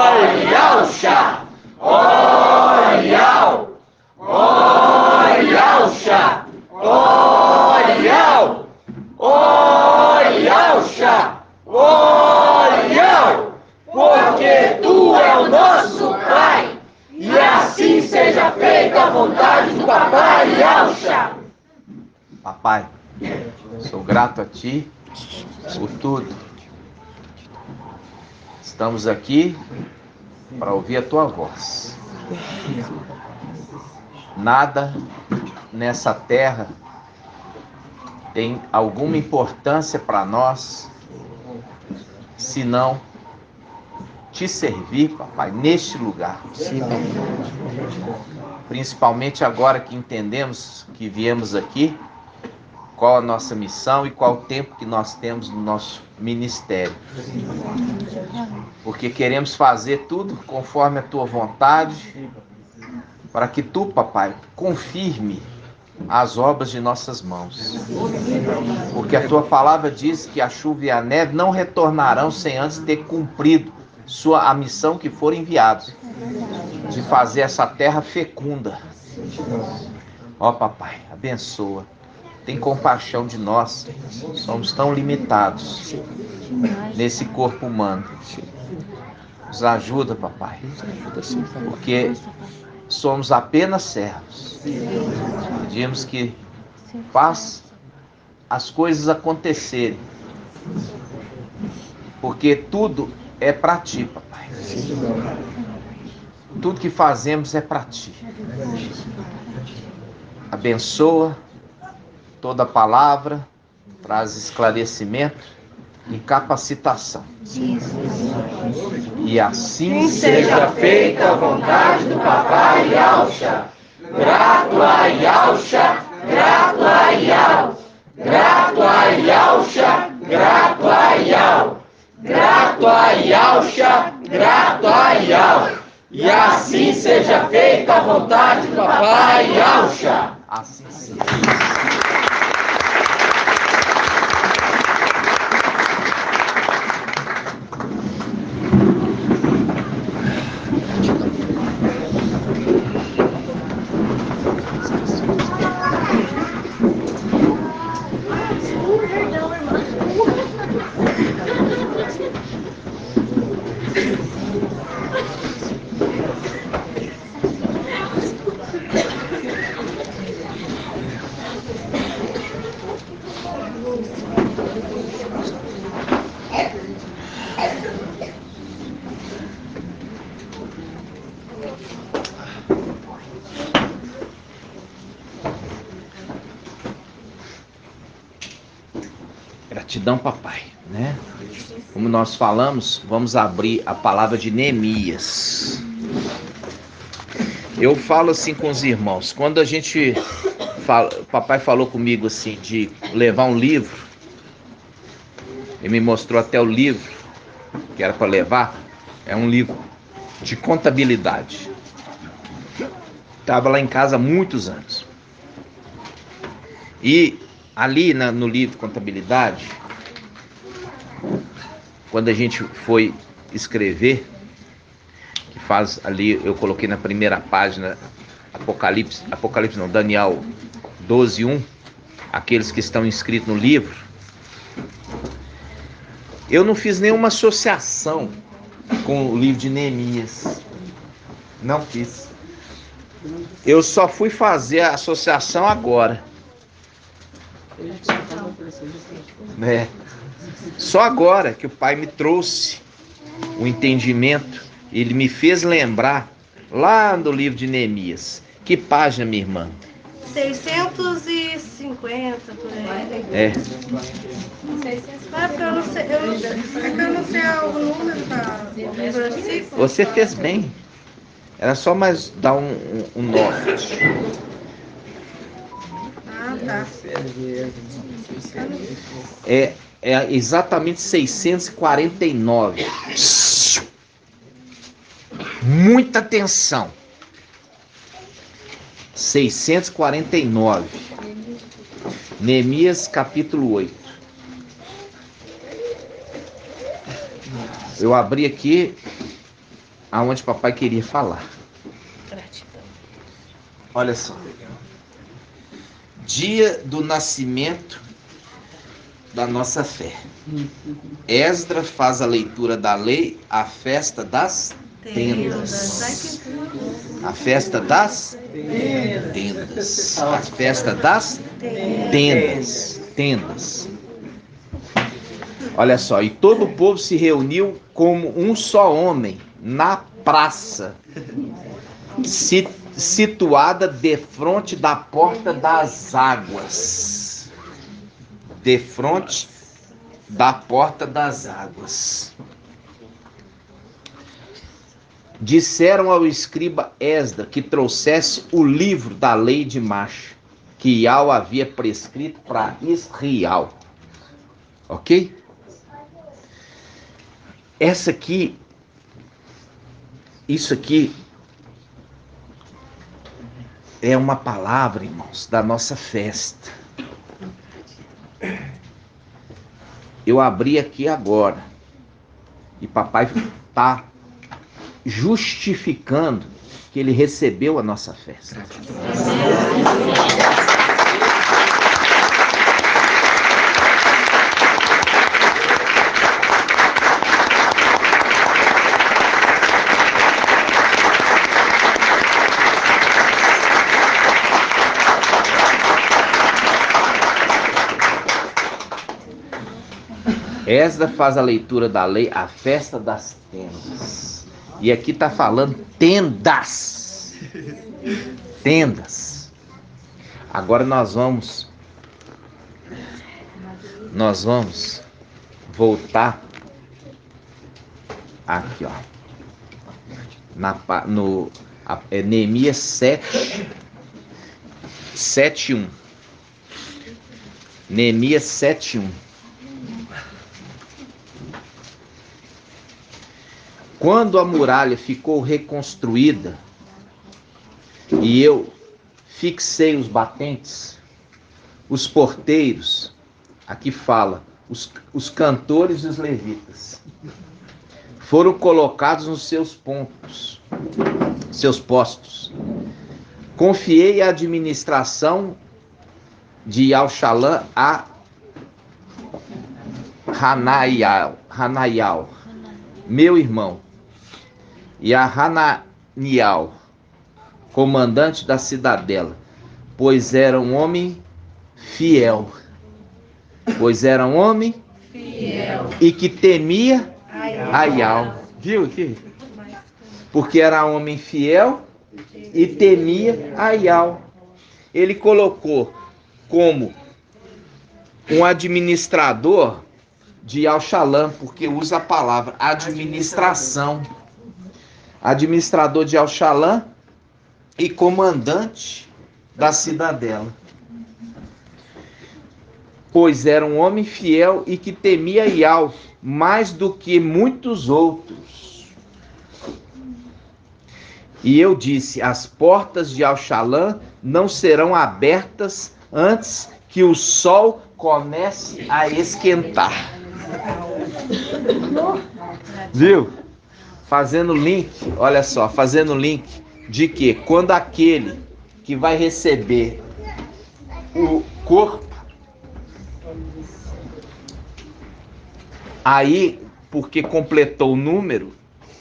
Olhauxa, olhau, olhauxa, olhau, olhauxa, olhau, porque tu é o nosso Pai, e assim seja feita a vontade do Papai Yauxa. Papai, sou grato a Ti por tudo. Estamos aqui para ouvir a Tua voz. Nada nessa terra tem alguma importância para nós, senão Te servir, Papai, neste lugar. Principalmente agora que entendemos que viemos aqui, qual a nossa missão e qual o tempo que nós temos no nosso ministério. Porque queremos fazer tudo conforme a Tua vontade, para que Tu, Papai, confirme as obras de nossas mãos. Porque a Tua palavra diz que a chuva e a neve não retornarão sem antes ter cumprido a missão que foram enviados, de fazer essa terra fecunda. Ó Papai, abençoa. Tem compaixão de nós. Somos tão limitados nesse corpo humano. Nos ajuda, Papai. Porque somos apenas servos. Pedimos que faça as coisas acontecerem. Porque tudo é para Ti, Papai. Tudo que fazemos é para Ti. Abençoa toda palavra, traz esclarecimento e capacitação. E assim Seja feita a vontade do Papai Yauxa. Grato a Yauxa, grato a Yau. Grato a Yauxa, grato a Yau. Grato a Yauxa, grato a Yau. E assim seja feita a vontade do Papai Yauxa. assim seja. Gratidão, Papai, né? Como nós falamos, vamos abrir a palavra de Neemias. Eu falo assim com os irmãos, quando a gente fala, Papai falou comigo assim de levar um livro, ele me mostrou até o livro que era para levar, é um livro de contabilidade. Estava lá em casa há muitos anos. E ali no livro de contabilidade, quando a gente foi escrever, que faz ali, eu coloquei na primeira página, Apocalipse não, Daniel 12:1, aqueles que estão inscritos no livro, eu não fiz nenhuma associação com o livro de Neemias. Não fiz. Eu só fui fazer a associação agora. Só agora que o Pai me trouxe o entendimento, ele me fez lembrar lá no livro de Neemias. Que página, minha irmã? 650 por aí. É. Porque eu não sei, eu não sei o número do versículo. Você fez bem. Era só mais dar um norte. Ah, tá. É exatamente 649. Muita atenção. 649. Neemias capítulo 8. Eu abri aqui aonde papai queria falar. Gratidão. Olha só. Dia do nascimento da nossa fé. Esdras faz a leitura da lei, a festa das tendas. A festa das tendas. A festa das tendas. Tendas. Olha só, e todo o povo se reuniu como um só homem na praça, situada defronte da porta das águas. Defronte da porta das águas. Disseram ao escriba Esdras que trouxesse o livro da lei de Machia, que Yahweh havia prescrito para Israel. Ok? Isso aqui é uma palavra, irmãos, da nossa festa. Eu abri aqui agora e papai está justificando que ele recebeu a nossa festa. Esdras faz a leitura da lei, a festa das tendas. E aqui está falando tendas. Tendas. Agora nós vamos voltar aqui, ó. Neemias 7:1. Neemias 7:1. Quando a muralha ficou reconstruída e eu fixei os batentes, os porteiros, aqui fala, os cantores e os levitas, foram colocados nos seus postos. Confiei a administração de Yahushalã a Hanaial, meu irmão, e a Hananiel, comandante da cidadela, pois era um homem fiel. E que temia a Yahweh. Viu aqui? Porque era homem fiel e temia a Yahweh. Ele colocou como um administrador de Yahushalã, porque usa a palavra administração. Administrador de Yahushalã e comandante da cidadela. Pois era um homem fiel e que temia Yahweh mais do que muitos outros. E eu disse: as portas de Yahushalã não serão abertas antes que o sol comece a esquentar. Viu? Fazendo link, olha só, fazendo link de que quando aquele que vai receber o corpo, aí, porque completou o número,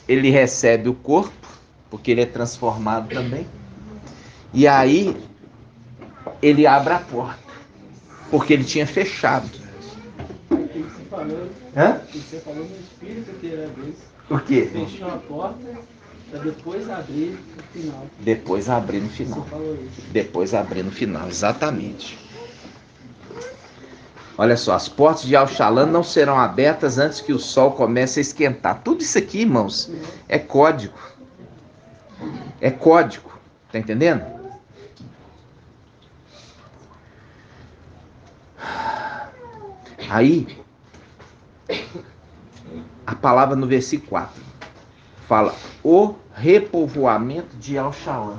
ele recebe o corpo, porque ele é transformado também, e aí ele abre a porta, porque ele tinha fechado. Você falou no espírito que era isso. O quê? Fechou a porta para depois abrir no final. Depois abrir no final. Você falou isso. Depois abrir no final, exatamente. Olha só, as portas de Yahushalã não serão abertas antes que o sol comece a esquentar. Tudo isso aqui, irmãos, é código. É código. Tá entendendo? Aí, a palavra no versículo 4 fala o repovoamento de Yahushalã.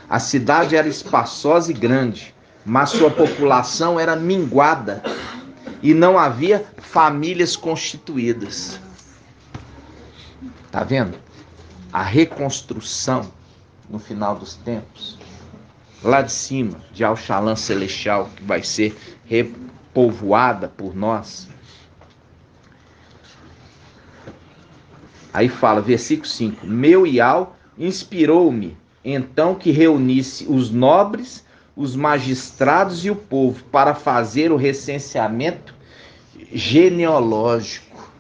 A cidade era espaçosa e grande, mas sua população era minguada e não havia famílias constituídas. Tá vendo? A reconstrução no final dos tempos, lá de cima, de Al-Shalom celestial, que vai ser repovoada por nós. Aí fala, versículo 5, meu Ial inspirou-me, então que reunisse os nobres, os magistrados e o povo para fazer o recenseamento genealógico,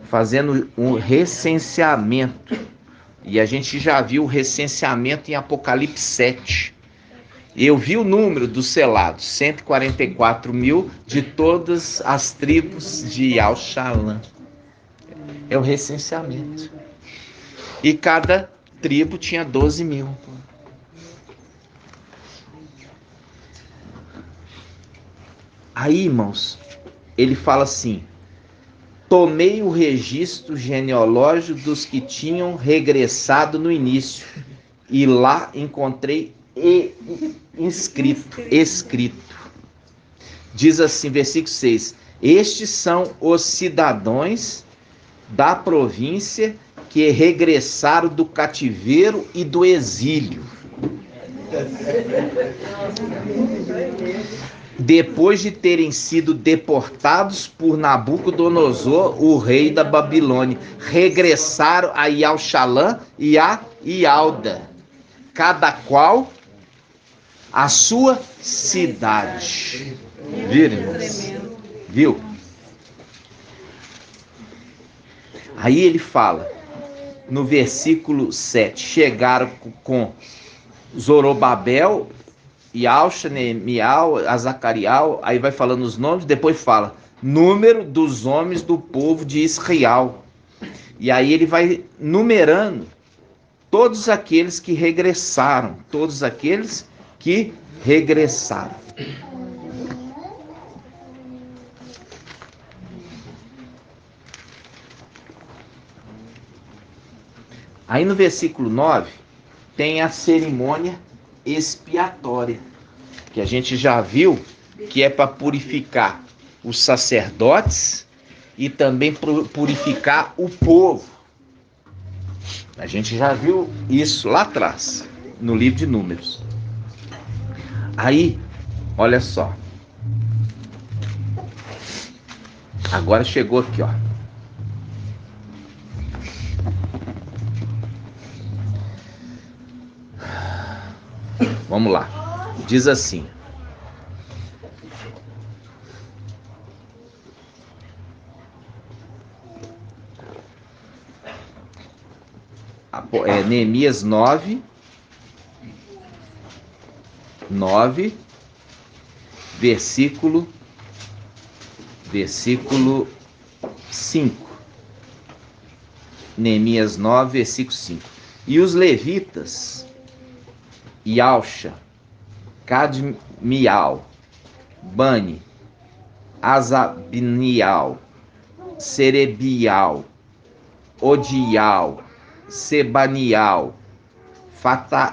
fazendo um recenseamento. E a gente já viu o recenseamento em Apocalipse 7. Eu vi o número dos selados, 144 mil de todas as tribos de Al-Shalom. É o recenseamento. E cada tribo tinha 12 mil. Aí, irmãos, ele fala assim, tomei o registro genealógico dos que tinham regressado no início, e lá encontrei escrito. Diz assim, versículo 6, estes são os cidadãos da província que regressaram do cativeiro e do exílio, depois de terem sido deportados por Nabucodonosor, o rei da Babilônia. Regressaram a Al-Shalom e a Ialda, cada qual a sua cidade. Viram, irmãos? Viu? Aí ele fala, no versículo 7, chegaram com Zorobabel, Ialcha, Neemial, Azacarial, aí vai falando os nomes, depois fala, número dos homens do povo de Israel. E aí ele vai numerando todos aqueles que regressaram, Aí no versículo 9, tem a cerimônia expiatória, que a gente já viu que é para purificar os sacerdotes e também purificar o povo. A gente já viu isso lá atrás, no livro de Números. Aí, olha só. Agora chegou aqui, ó. Vamos lá. Diz assim. Neemias 9, versículo 5. Neemias 9, versículo 5. E os levitas, Ialcha, Cadmial, Bani, Azabnial, Serebial, Odial, Sebanial,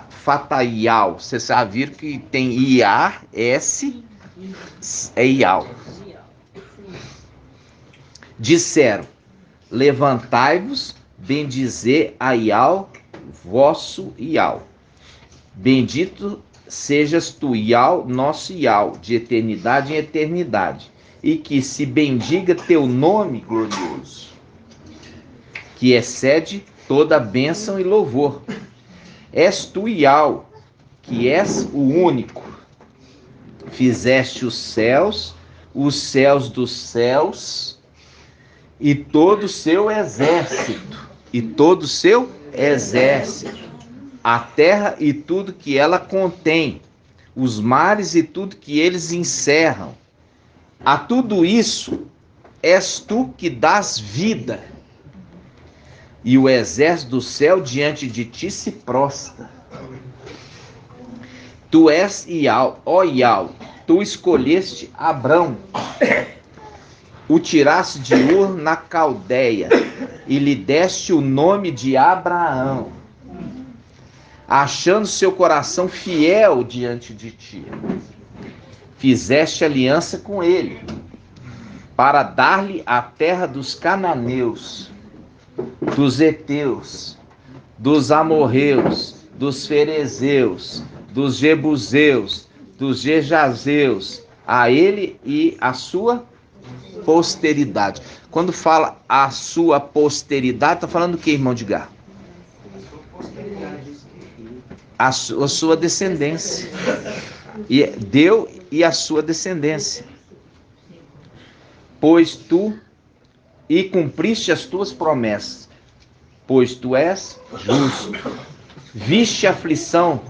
Fataial. Vocês já viram que tem Iar, S, é Ial. Disseram, levantai-vos, bendizer a Ial, vosso Ial. Bendito sejas tu, Ial, nosso Ial, de eternidade em eternidade. E que se bendiga teu nome glorioso, que excede toda bênção e louvor. És tu, Ial, que és o único. Fizeste os céus dos céus, e todo o seu exército, a terra e tudo que ela contém, os mares e tudo que eles encerram. A tudo isso és tu que dás vida, e o exército do céu diante de ti se prostra. Tu és Ial, ó Ial, tu escolheste Abrão, o tiraste de Ur na Caldeia, e lhe deste o nome de Abraão, achando seu coração fiel diante de ti. Fizeste aliança com ele, para dar-lhe a terra dos cananeus, dos heteus, dos amorreus, dos ferezeus, dos jebuseus, dos gejazeus, a ele e a sua posteridade. Quando fala a sua posteridade, está falando do que, irmão de Gar? A sua descendência. E deu e a sua descendência. Pois tu e cumpriste as tuas promessas, pois tu és justo. Viste a aflição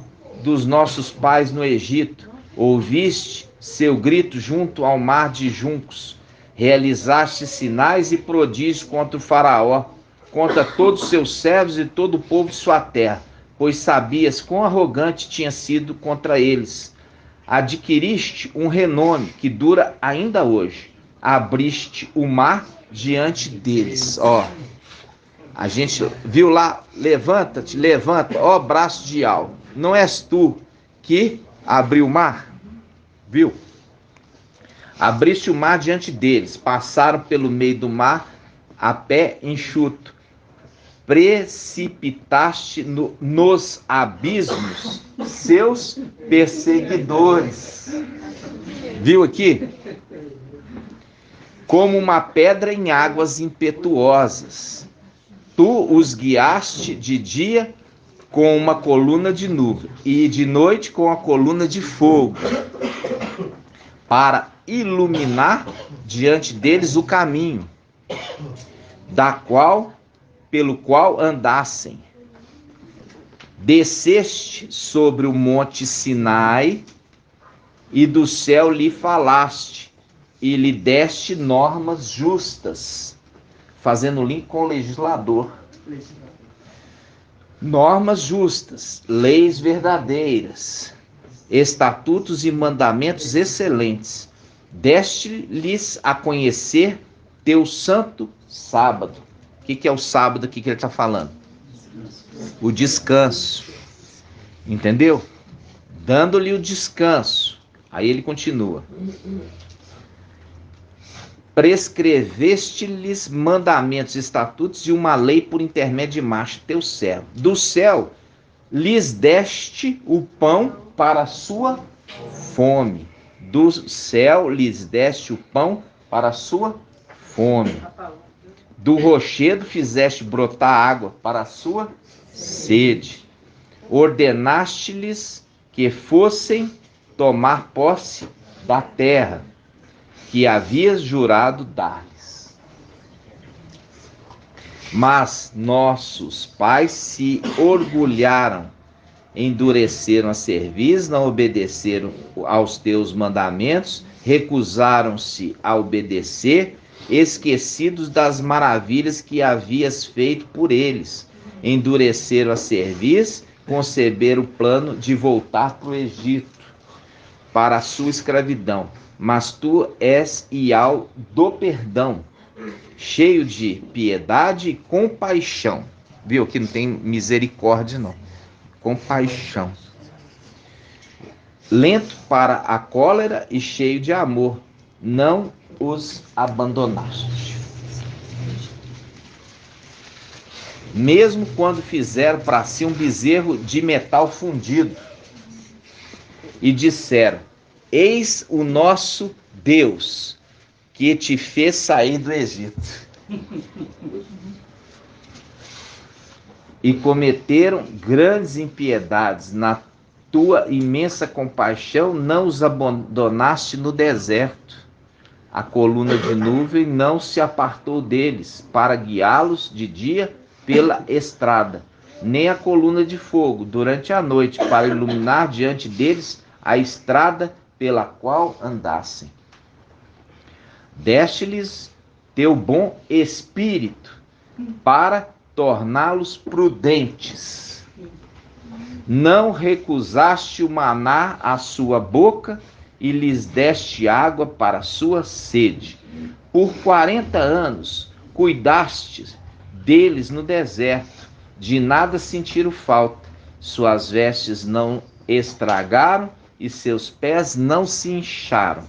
dos nossos pais no Egito, ouviste seu grito junto ao mar de juncos, realizaste sinais e prodígios contra o faraó, contra todos os seus servos e todo o povo de sua terra, pois sabias quão arrogante tinha sido contra eles. Adquiriste um renome que dura ainda hoje, abriste o mar diante deles. Ó, a gente viu lá, levanta-te, levanta, ó braço de Al, não és tu que abriu o mar? Viu? Abriste o mar diante deles, passaram pelo meio do mar a pé enxuto, precipitaste nos abismos seus perseguidores. Viu aqui? Como uma pedra em águas impetuosas. Tu os guiaste de dia com uma coluna de nuvem e de noite com a coluna de fogo, para iluminar diante deles o caminho, pelo qual andassem. Desceste sobre o monte Sinai e do céu lhe falaste e lhe deste normas justas, fazendo link com o legislador. Normas justas, leis verdadeiras, estatutos e mandamentos excelentes. Deste-lhes a conhecer teu santo sábado. O que é o sábado aqui que ele está falando? O descanso. Entendeu? Dando-lhe o descanso. Aí ele continua. Prescreveste-lhes mandamentos, estatutos e uma lei por intermédio de Machia, teu servo. Do céu lhes deste o pão para a sua fome. Do céu lhes deste o pão para a sua fome. Do rochedo fizeste brotar água para a sua sede. Ordenaste-lhes que fossem tomar posse da terra que havias jurado dar-lhes. Mas nossos pais se orgulharam, endureceram a cerviz, não obedeceram aos teus mandamentos, recusaram-se a obedecer, esquecidos das maravilhas que havias feito por eles. Endureceram a cerviz, conceberam o plano de voltar para o Egito, para a sua escravidão. Mas tu és Ial do perdão, cheio de piedade e compaixão. Viu? Aqui não tem misericórdia, não. Compaixão. Lento para a cólera e cheio de amor. Não os abandonaste. Mesmo quando fizeram para si um bezerro de metal fundido e disseram: eis o nosso Deus, que te fez sair do Egito. E cometeram grandes impiedades. Na tua imensa compaixão não os abandonaste no deserto. A coluna de nuvem não se apartou deles, para guiá-los de dia pela estrada, nem a coluna de fogo durante a noite, para iluminar diante deles a estrada pela qual andassem. Deste-lhes teu bom espírito para torná-los prudentes. Não recusaste o maná à sua boca e lhes deste água para a sua sede. Por 40 anos cuidaste deles no deserto, de nada sentiram falta. Suas vestes não estragaram e seus pés não se incharam.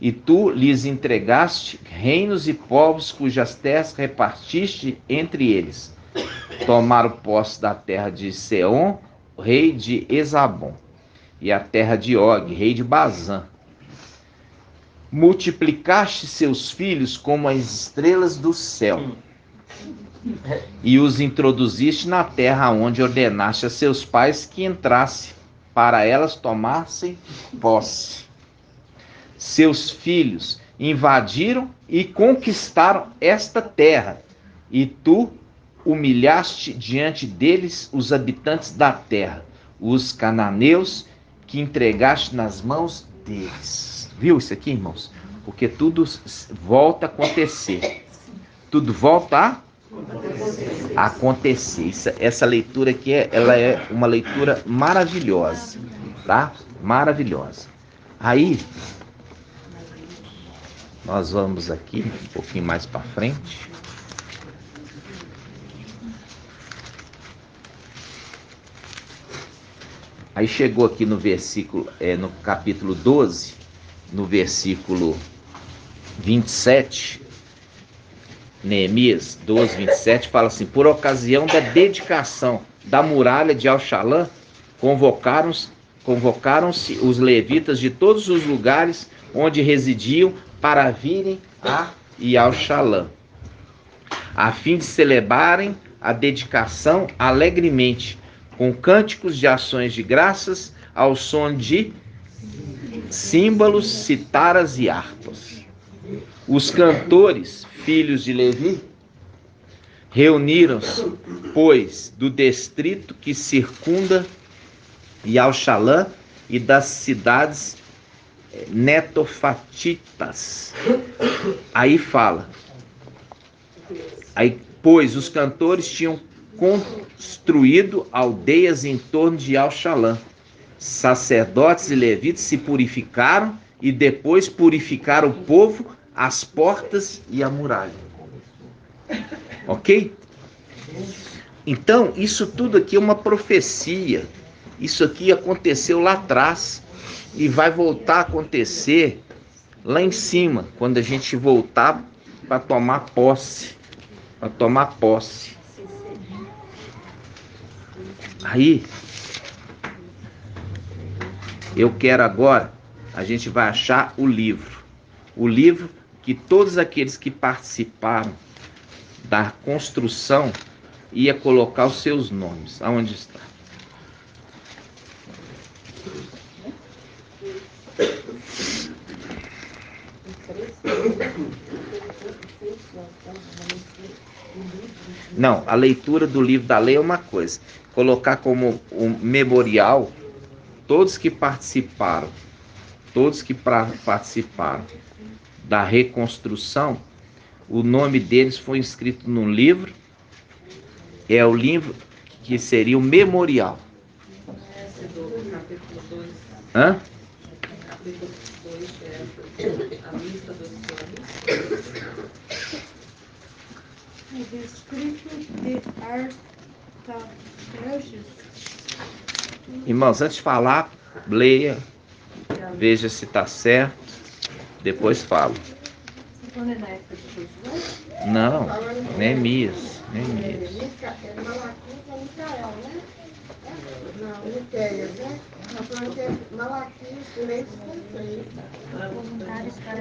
E tu lhes entregaste reinos e povos cujas terras repartiste entre eles. Tomaram posse da terra de Seom, rei de Esabom, e a terra de Og, rei de Bazã. Multiplicaste seus filhos como as estrelas do céu, e os introduziste na terra onde ordenaste a seus pais que entrassem, para elas tomassem posse. Seus filhos invadiram e conquistaram esta terra, e tu humilhaste diante deles os habitantes da terra, os cananeus, que entregaste nas mãos deles. Viu isso aqui, irmãos? Porque tudo volta a acontecer. Tudo volta a acontecer. Essa leitura aqui, ela é uma leitura maravilhosa, tá? Maravilhosa. Aí, nós vamos aqui um pouquinho mais para frente. Aí chegou aqui no versículo, no capítulo 12, no versículo 27, Neemias 12, 27, fala assim: por ocasião da dedicação da muralha de Al-Shalã, convocaram-se os levitas de todos os lugares onde residiam para virem a Al-Shalã, a fim de celebrarem a dedicação alegremente, com cânticos de ações de graças, ao som de símbolos, citaras e harpas. Os cantores, filhos de Levi, reuniram-se, pois, do distrito que circunda Al-Shalã e das cidades netofatitas. Aí fala, pois os cantores tinham construído aldeias em torno de Al-Shalã. Sacerdotes e levitas se purificaram e depois purificaram o povo, as portas e a muralha. Ok? Então, isso tudo aqui é uma profecia. Isso aqui aconteceu lá atrás e vai voltar a acontecer lá em cima, quando a gente voltar para tomar posse. Para tomar posse. Aí, eu quero agora, a gente vai achar o livro que todos aqueles que participaram da construção ia colocar os seus nomes. Aonde está? Não, a leitura do livro da lei é uma coisa. Colocar como um memorial todos que participaram da reconstrução, o nome deles foi inscrito num livro, é o livro que seria o memorial. Hã? Capítulo 2 é a lista dos nomes. Irmãos, antes de falar, leia, veja se está certo, depois fala. Não, Neemias.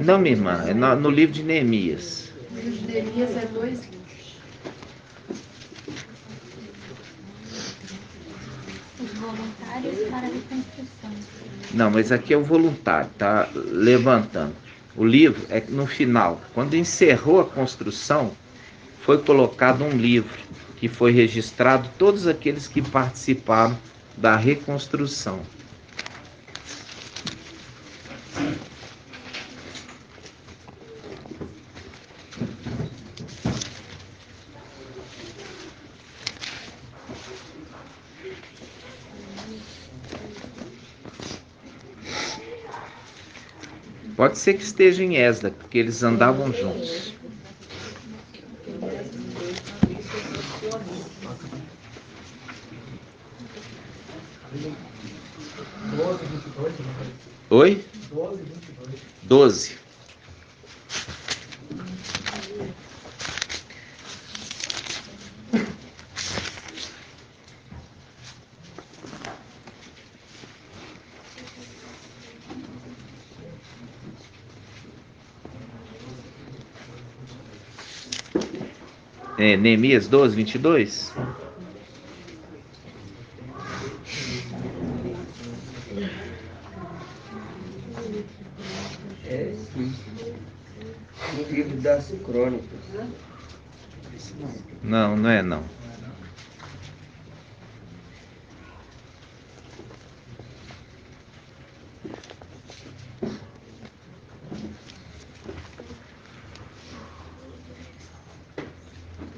Não, minha irmã, é no livro de Neemias. O livro de Neemias é 2 livros. Os voluntários para a reconstrução. Não, mas aqui é o voluntário, tá levantando. O livro é no final, quando encerrou a construção, foi colocado um livro que foi registrado todos aqueles que participaram da reconstrução. Pode ser que esteja em Esdras, porque eles andavam juntos. Oi? 12. Neemias 12, 22? É, sim. No livro das Crônicas. Não, não é não.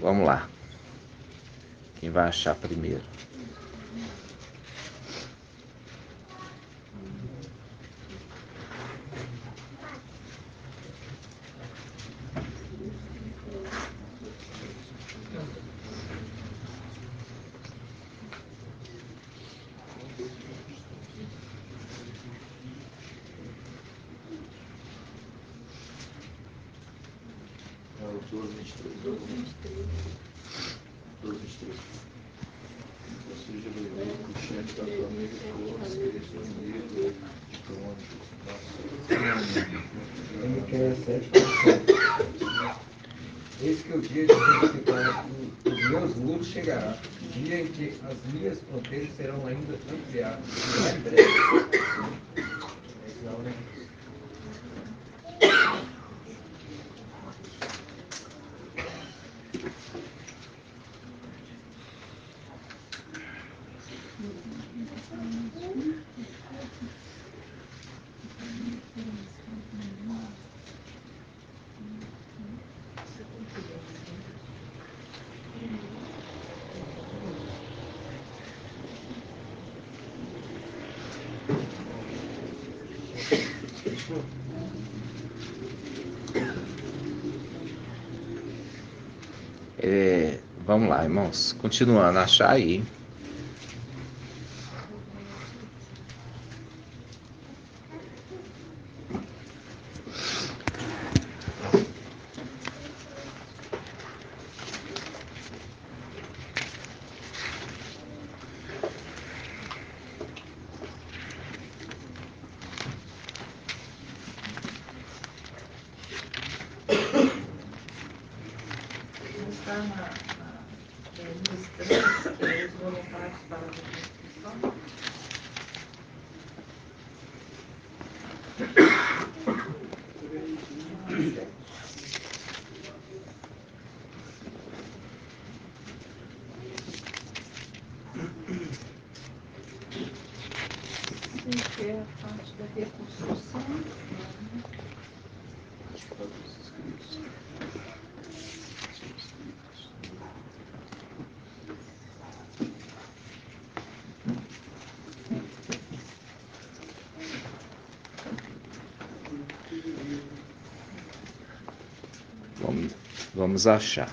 Vamos lá. Quem vai achar primeiro? É o 12, 23. 12, 23. Ou seja, levei o chefe da família todos, escritos no livro de crônicas. Miqueias 7:7. Eis que o dia de justificar os meus muros chegará, dia em que as minhas fronteiras serão ainda ampliadas, será em breve. Vamos lá, irmãos. Continuando, achar aí. Está nos 3, que é os voluntários para a reconstrução. Que é a parte da reconstrução. Vamos achar.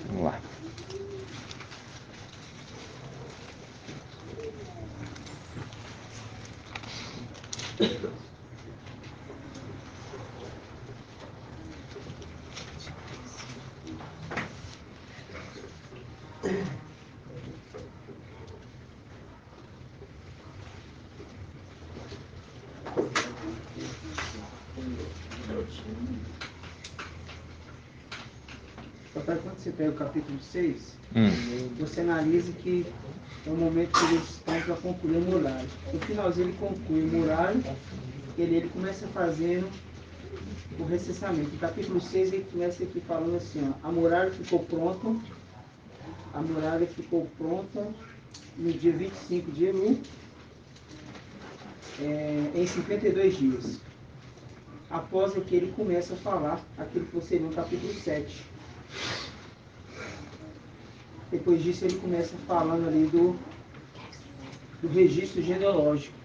Vamos lá. Papai, quando você pega o capítulo 6, você analisa que é o momento que eles estão para concluir a muralha. No finalzinho ele conclui a muralha, ele começa fazendo o recenseamento. No capítulo 6 ele começa aqui falando assim, ó, a muralha ficou pronta no dia 25 de Elu, em 52 dias. Após que ele começa a falar aquilo que você viu no capítulo 7. Depois disso ele começa falando ali do registro genealógico.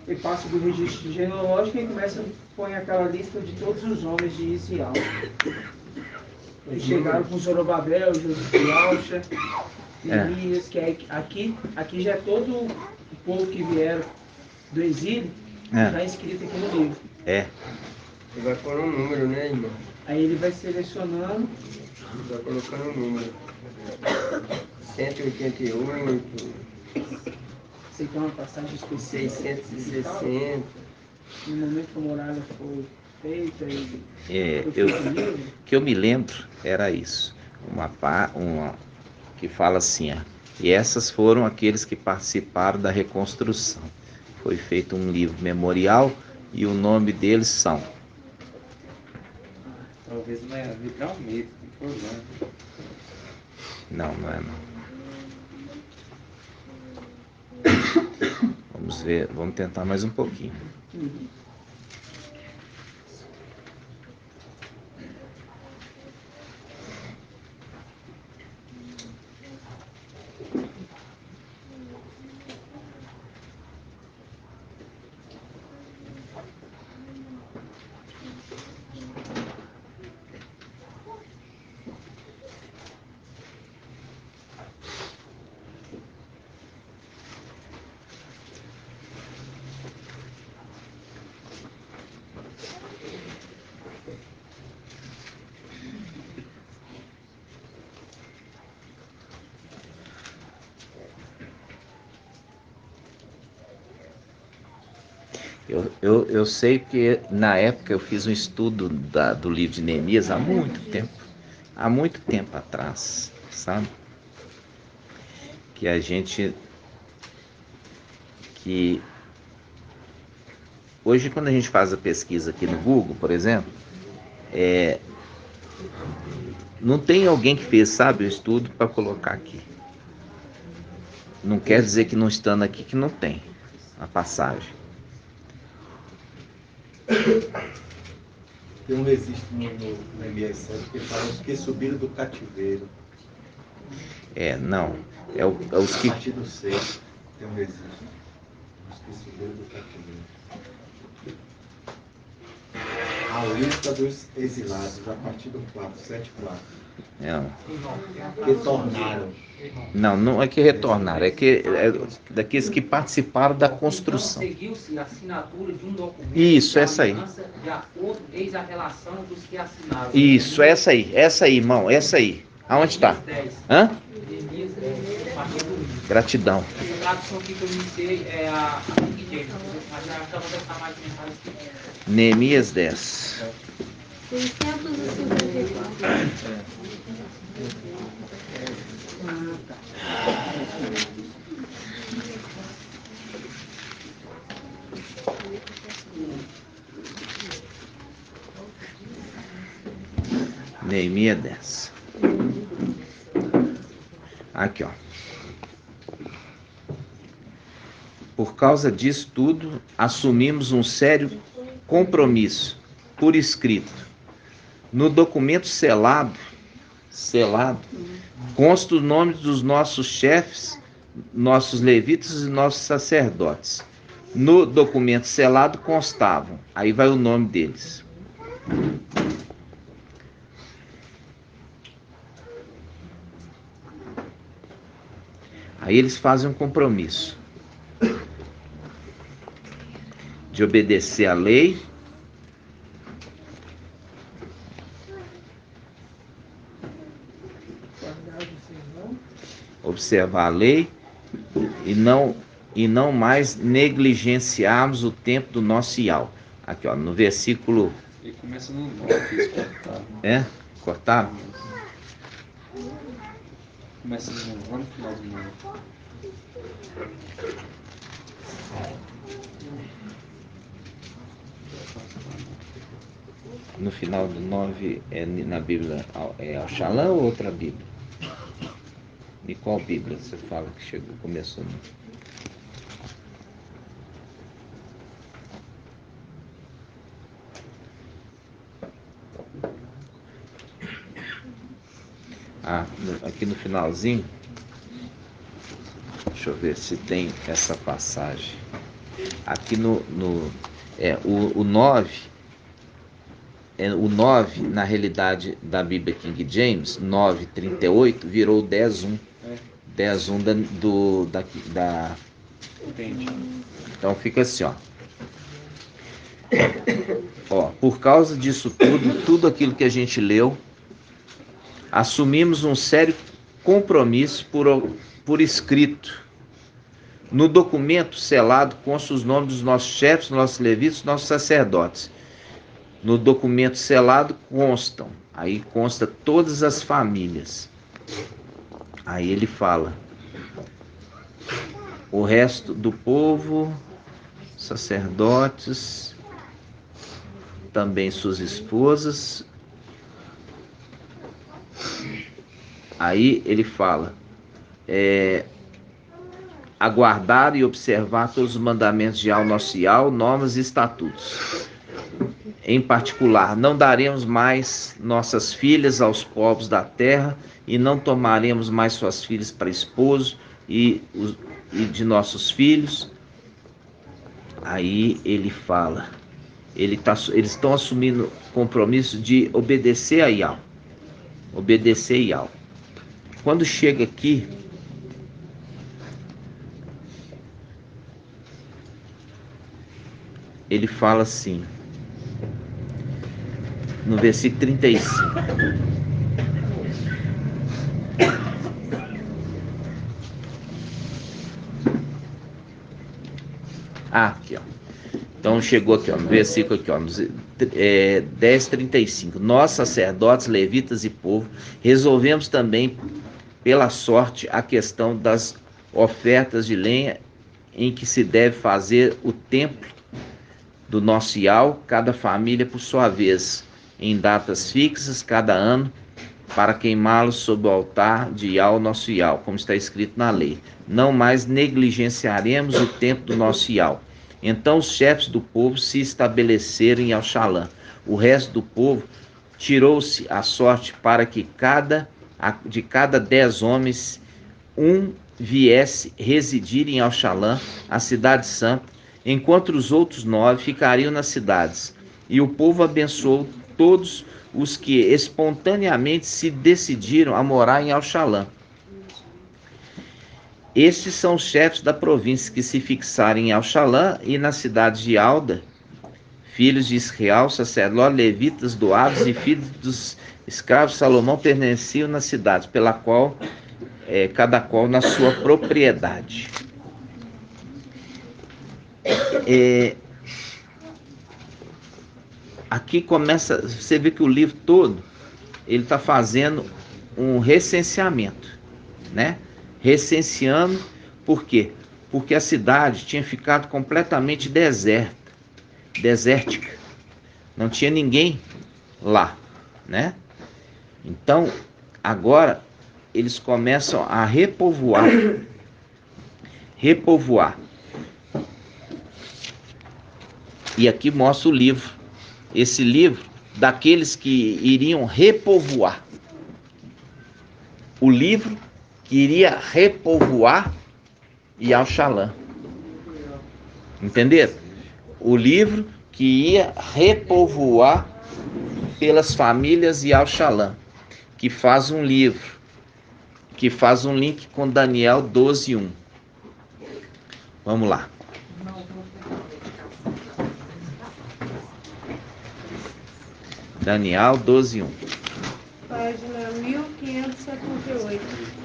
ele passa do registro genealógico e começa, põe aquela lista de todos os homens de Israel. Que chegaram com Zorobabel, Josias, Elias, que é aqui já é todo o povo que vieram do exílio, já é escrito aqui no livro. Ele vai pôr um número, né, irmão? Aí ele vai selecionando. Ele vai colocando um número. 188. Sei que é uma passagem específica. 660. No momento que a muralha foi feita Que eu me lembro era isso. Uma que fala assim, ó, e essas foram aqueles que participaram da reconstrução. Foi feito um livro memorial e o nome deles são. Talvez não é literalmente, Não é não. Vamos ver, vamos tentar mais um pouquinho. Eu sei que na época eu fiz um estudo do livro de Neemias há muito tempo atrás, sabe? Que hoje quando a gente faz a pesquisa aqui no Google, por exemplo, não tem alguém que fez, sabe, o estudo para colocar aqui. Não quer dizer que não estando aqui que não tem a passagem. Tem um registro no Neemias 7 que fala os que subiram do cativeiro. Não. É os que... A partir do 6 tem um registro. Os que subiram do cativeiro. A lista dos exilados, a partir do 4, 7:4. Retornaram. Não é que retornaram, é que daqueles que participaram da construção. Conseguiu-se a assinatura de um documento. Isso, essa aí. De acordo, eis a relação dos que assinaram. Isso, essa aí, irmão, essa aí. Aonde está? Hã? Gratidão. Essa tradução aqui que eu iniciei é a King James, mas já vou deixar mais mensagens aqui. Neemias 10. 654. Neemias 10. Aqui, ó. Por causa disso tudo, assumimos um sério compromisso por escrito. No documento selado, consta o nome dos nossos chefes, nossos levitas e nossos sacerdotes. No documento selado constavam, aí vai o nome deles. Aí eles fazem um compromisso de obedecer à lei, observar a lei e não mais negligenciarmos o tempo do nosso IAL. Aqui, ó, no versículo... Ele começa no 9, Cortaram? Começa no 9, no final do 9. No final do 9, na Bíblia, é Al-Shalom ou outra Bíblia? E qual Bíblia você fala que começou? Aqui no finalzinho, deixa eu ver se tem essa passagem. aqui o 9, o 9, na realidade da Bíblia King James, 9:38, virou 10:1. 10:1 da Entendi. Então fica assim, ó, por causa disso tudo aquilo que a gente leu, assumimos um sério compromisso por escrito. No documento selado constam os nomes dos nossos chefes, nossos levitas, nossos sacerdotes. No documento selado consta todas as famílias. Aí ele fala: o resto do povo, sacerdotes, também suas esposas. Aí ele fala: aguardar e observar todos os mandamentos de Yahweh nosso Yahweh, normas e estatutos. Em particular, não daremos mais nossas filhas aos povos da terra, e não tomaremos mais suas filhas para esposo, e de nossos filhos. Aí ele fala, eles estão assumindo compromisso de obedecer a Yahweh. Obedecer a Yahweh. Quando chega aqui, ele fala assim, no versículo 35. Aqui, ó. Então chegou aqui, ó, no versículo aqui, ó, 10:35. Nós, sacerdotes, levitas e povo, resolvemos também pela sorte a questão das ofertas de lenha em que se deve fazer o templo do nosso Yahweh, cada família por sua vez, em datas fixas cada ano, para queimá-los sob o altar de Yahweh nosso Yahweh, como está escrito na lei. Não mais negligenciaremos o templo do nosso Yahweh. Então os chefes do povo se estabeleceram em Al-Shalã. O resto do povo tirou-se a sorte para que de cada 10 homens, um viesse residir em Al-Shalã, a cidade santa, enquanto os outros 9 ficariam nas cidades. E o povo abençoou todos os que espontaneamente se decidiram a morar em Al-Shalã. Estes são os chefes da província que se fixarem em Al-Shalã e nas cidades de Alda, filhos de Israel, sacerdotes, levitas, doados e filhos dos escravos de Salomão permaneciam nas cidades, pela qual, cada qual na sua propriedade. Aqui começa, você vê que o livro todo, ele está fazendo um recenseamento, né? Recenseando, por quê? Porque a cidade tinha ficado completamente desértica. Não tinha ninguém lá, né? Então, agora, eles começam a repovoar. E aqui mostra o livro. Esse livro daqueles que iriam repovoar. O livro que iria repovoar Al-Shalã. Entenderam? O livro que ia repovoar pelas famílias e Al-Shalã, que faz um livro, que faz um link com Daniel 12:1. Vamos lá. Daniel 12:1. Página 1578.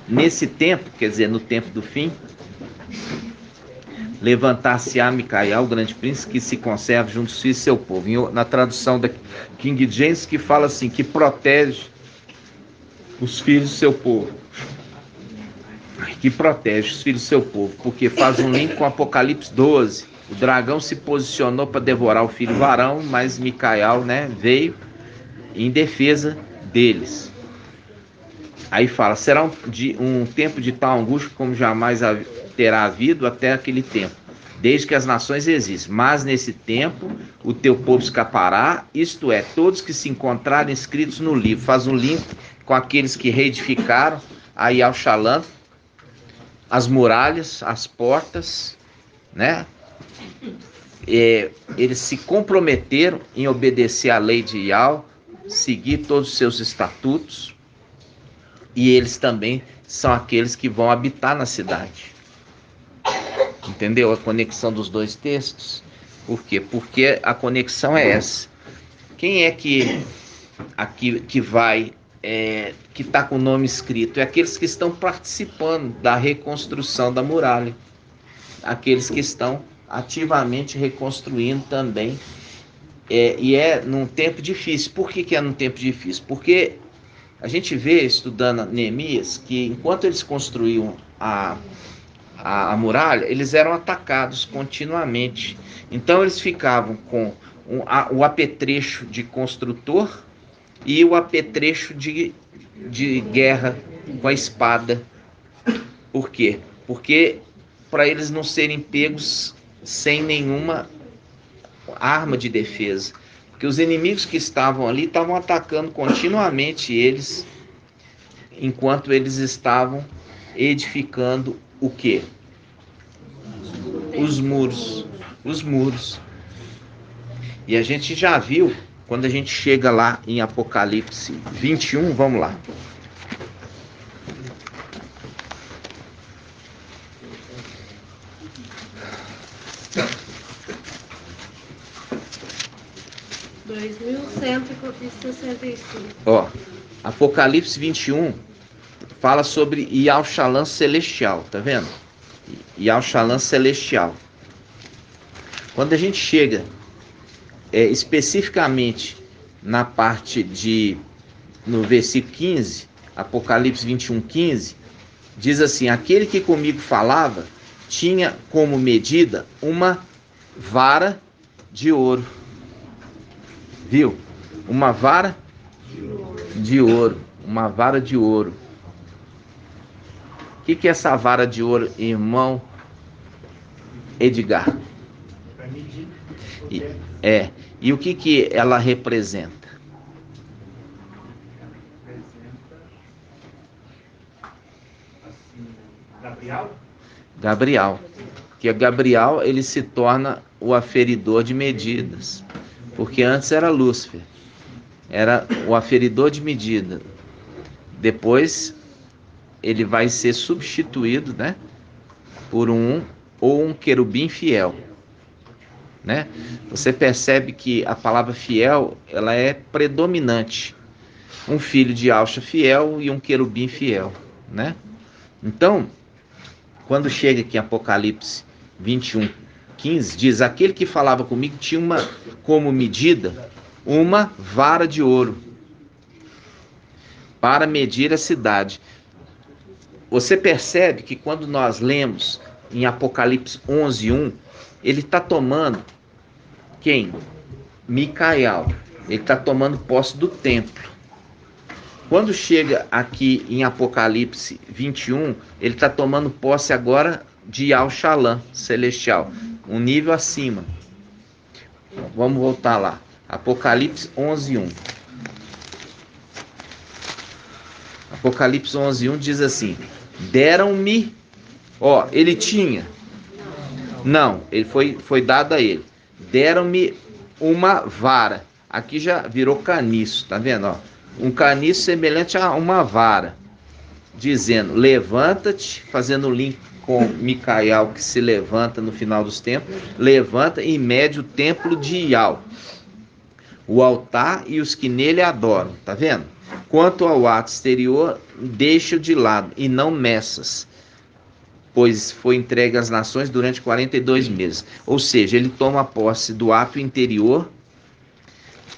Nesse tempo, quer dizer, no tempo do fim, levantar-se-á Micael, o grande príncipe, que se conserva junto aos filhos de seu povo. Na tradução da King James, que fala assim, que protege os filhos do seu povo. Que protege os filhos do seu povo, porque faz um link com Apocalipse 12. O dragão se posicionou para devorar o filho varão, mas Micael, veio em defesa deles. Aí fala, será um tempo de tal angústia como jamais terá havido até aquele tempo, desde que as nações existem. Mas nesse tempo o teu povo escapará, isto é, todos que se encontrarem escritos no livro. Faz um link com aqueles que reedificaram a Yaushalã, as muralhas, as portas, né? Eles se comprometeram em obedecer à lei de Yau, seguir todos os seus estatutos, e eles também são aqueles que vão habitar na cidade. Entendeu a conexão dos dois textos? Por quê? Porque a conexão é essa. Quem é que aqui que vai, que está com o nome escrito? É aqueles que estão participando da reconstrução da muralha. Aqueles que estão ativamente reconstruindo também. E é num tempo difícil. Por que é num tempo difícil? Porque a gente vê, estudando Neemias, que enquanto eles construíam a muralha, eles eram atacados continuamente. Então eles ficavam com o apetrecho de construtor e o apetrecho de guerra com a espada. Por quê? Porque para eles não serem pegos sem nenhuma arma de defesa. Porque os inimigos que estavam ali estavam atacando continuamente eles, enquanto eles estavam edificando o quê? Os muros. Os muros. E a gente já viu, quando a gente chega lá em Apocalipse 21, vamos lá. Ó, Apocalipse 21 fala sobre Yaushalã celestial, tá vendo? Yaushalã celestial. Quando a gente chega especificamente na parte no versículo 15, Apocalipse 21, 15, diz assim: aquele que comigo falava tinha como medida uma vara de ouro. Viu? Uma vara de ouro. Uma vara de ouro. O que é essa vara de ouro, irmão Edgar? E o que ela representa? Gabriel. Que Gabriel, ele se torna o aferidor de medidas. Porque antes era Lúcifer. Era o aferidor de medida. Depois ele vai ser substituído, né, por um querubim fiel, né? Você percebe que a palavra fiel, ela é predominante. Um filho de Yausha fiel e um querubim fiel, né? Então, quando chega aqui em Apocalipse 21, 15, diz: aquele que falava comigo tinha como medida uma vara de ouro para medir a cidade. Você percebe que quando nós lemos em Apocalipse 11, 1, ele está tomando quem? Micael. Ele está tomando posse do templo. Quando chega aqui em Apocalipse 21, ele está tomando posse agora de Yaushalã celestial, um nível acima. Vamos voltar lá. Apocalipse 11, 1. Apocalipse 11, 1 diz assim: deram-me, ele tinha, não, ele foi dado a ele, deram-me uma vara. Aqui já virou caniço, tá vendo? Um caniço semelhante a uma vara, dizendo: levanta-te, fazendo link com Micael, que se levanta no final dos tempos, levanta e mede o templo de Iau, o altar e os que nele adoram, tá vendo? Quanto ao ato exterior, deixa de lado e não meças, pois foi entregue às nações durante 42 meses. Ou seja, ele toma posse do ato interior.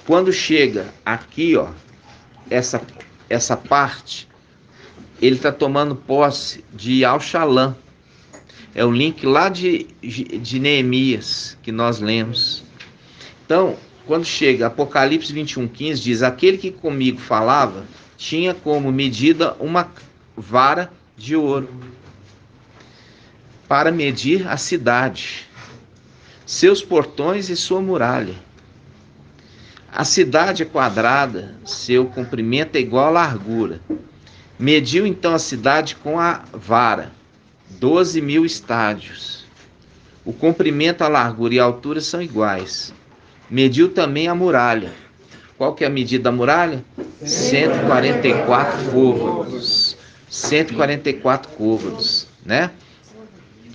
Quando chega aqui, essa parte, ele está tomando posse de Yaushalã. É o link lá de Neemias que nós lemos. Então, quando chega Apocalipse 21, 15, diz: aquele que comigo falava tinha como medida uma vara de ouro para medir a cidade, seus portões e sua muralha. A cidade é quadrada, seu comprimento é igual à largura. Mediu então a cidade com a vara, 12.000 estádios. O comprimento, a largura e a altura são iguais. Mediu também a muralha. Qual que é a medida da muralha? 144 côvados. 144 côvados, né?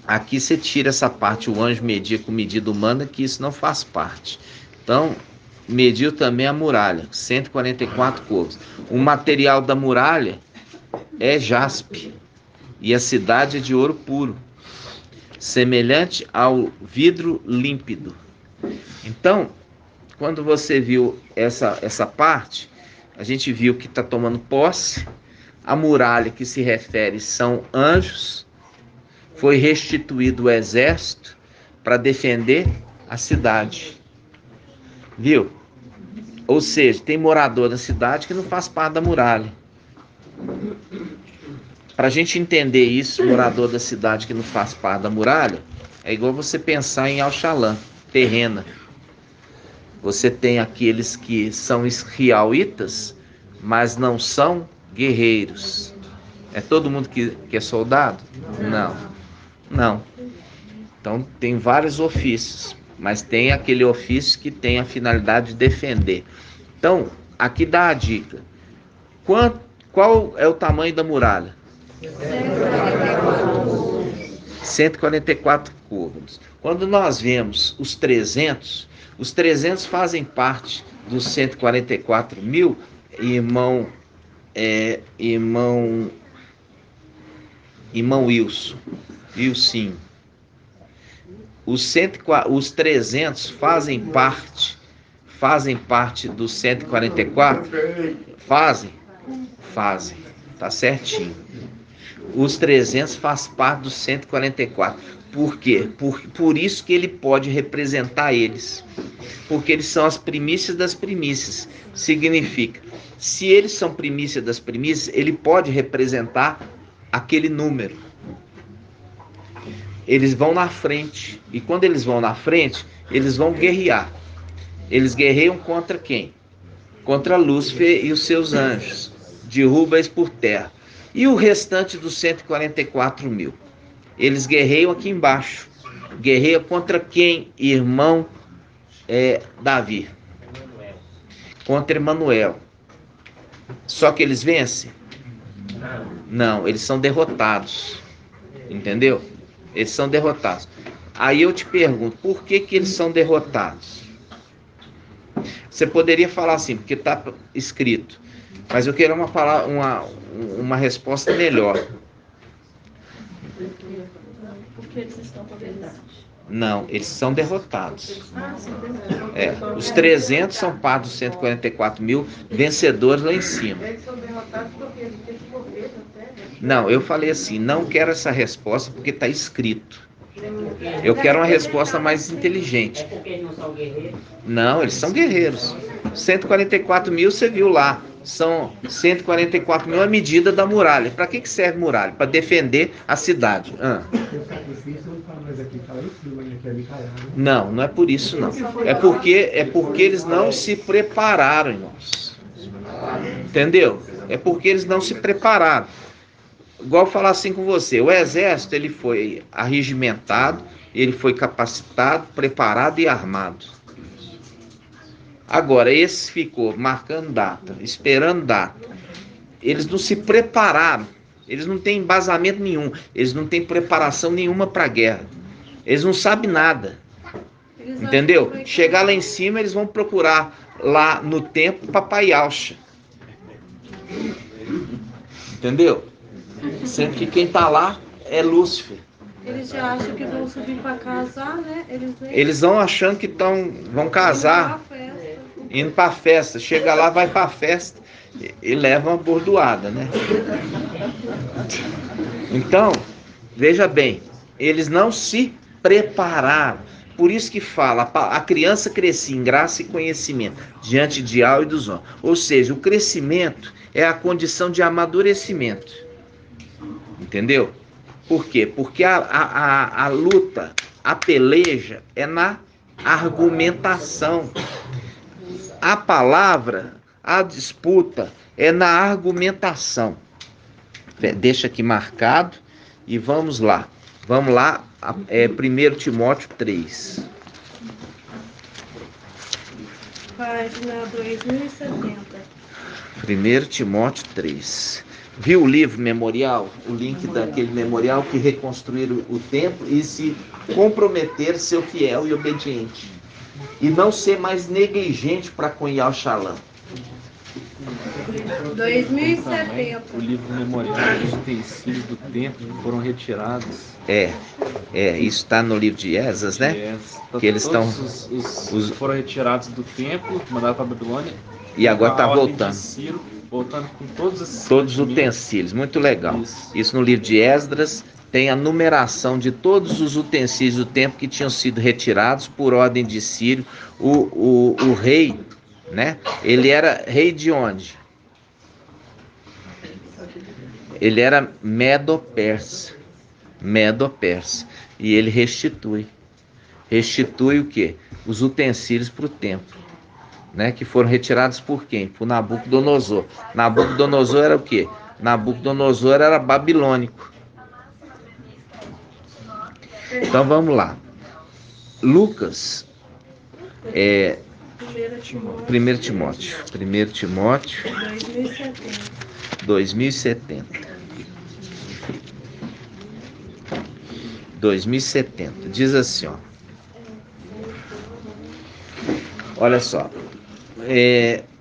Aqui você tira essa parte, o anjo media com medida humana, que isso não faz parte. Então, mediu também a muralha, 144 côvados. O material da muralha é jaspe, e a cidade é de ouro puro, semelhante ao vidro límpido. Então, quando você viu essa parte, a gente viu que está tomando posse. A muralha que se refere são anjos. Foi restituído o exército para defender a cidade. Viu? Ou seja, tem morador da cidade que não faz parte da muralha. Para a gente entender isso, morador da cidade que não faz parte da muralha, é igual você pensar em Alxalã, terrena. Você tem aqueles que são israelitas, mas não são guerreiros. É todo mundo que é soldado? Não. Então tem vários ofícios, mas tem aquele ofício que tem a finalidade de defender. Então, aqui dá a dica. Qual é o tamanho da muralha? 144 côvados. Quando nós vemos os 300 fazem parte dos 144.000, irmão Wilson. Os 300 fazem parte dos 144? Fazem. Tá certinho. Os 300 faz parte dos 144. Por quê? Por isso que ele pode representar eles. Porque eles são as primícias das primícias. Significa, se eles são primícia das primícias, ele pode representar aquele número. Eles vão na frente. E quando eles vão na frente, eles vão guerrear. Eles guerreiam contra quem? Contra Lúcifer e os seus anjos. Derruba-os por terra. E o restante dos 144.000? Eles guerreiam aqui embaixo. Guerreiam contra quem, irmão Davi? Contra Emanuel. Só que eles vencem? Não, eles são derrotados. Entendeu? Eles são derrotados. Aí eu te pergunto, por que eles são derrotados? Você poderia falar assim, porque está escrito. Mas eu quero uma resposta melhor. Porque eles estão com a verdade. Não, eles são derrotados. Os 300 são parte dos 144.000 vencedores lá em cima. Eles são derrotados porque eles morreram até. Não, eu falei assim, não quero essa resposta porque está escrito. Eu quero uma resposta mais inteligente. É porque eles não são guerreiros? Não, eles são guerreiros. 144.000 você viu lá. São 144.000 a medida da muralha. Para que serve muralha? Para defender a cidade. Não é por isso não. É porque eles não se prepararam, irmãos. Entendeu? É porque eles não se prepararam. Igual falar assim com você, o exército ele foi arregimentado, ele foi capacitado, preparado e armado. Agora, esse ficou marcando data, esperando data. Eles não se prepararam, eles não têm embasamento nenhum, eles não têm preparação nenhuma para a guerra. Eles não sabem nada. Entendeu? Chegar lá em cima, eles vão procurar lá no templo Papai Alcha. Entendeu? Sendo que quem está lá é Lúcifer. Eles já acham que vão subir para casar, né? Eles vão achando que vão casar, indo para a festa. Chega lá, vai para a festa e leva uma bordoada, né? Então, veja bem, eles não se prepararam. Por isso que fala, a criança crescia em graça e conhecimento diante de Al e dos homens. Ou seja, o crescimento é a condição de amadurecimento. Entendeu? Por quê? Porque a luta, a peleja é na argumentação. A palavra, a disputa é na argumentação. Deixa aqui marcado e vamos lá. Vamos lá, 1 Timóteo 3. Página 2070. 1 Timóteo 3. Viu o livro Memorial? O link daquele memorial que reconstruíram o templo e se comprometer a ser fiel e obediente. E não ser mais negligente para com Yahshua. 2070. O livro memorial dos utensílios do templo que foram retirados. Isso está no livro de Esdras, né? Que eles estão. Os foram retirados do templo, mandados para a Babilônia. E agora está A ordem voltando. de Ciro, voltando com todos esses Todos os utensílios, muito legal. Isso no livro de Esdras tem a numeração de todos os utensílios do templo que tinham sido retirados por ordem de Ciro. O rei, né? Ele era rei de onde? Ele era Medo-Persa. Medo-Persa. E ele restitui. Restitui o quê? Os utensílios para o templo. Né, que foram retirados por quem? Por Nabucodonosor. Nabucodonosor era o quê? Nabucodonosor era babilônico. Então vamos lá. Lucas, 1 Timóteo 2070. 2070. Diz assim, ó. Olha só.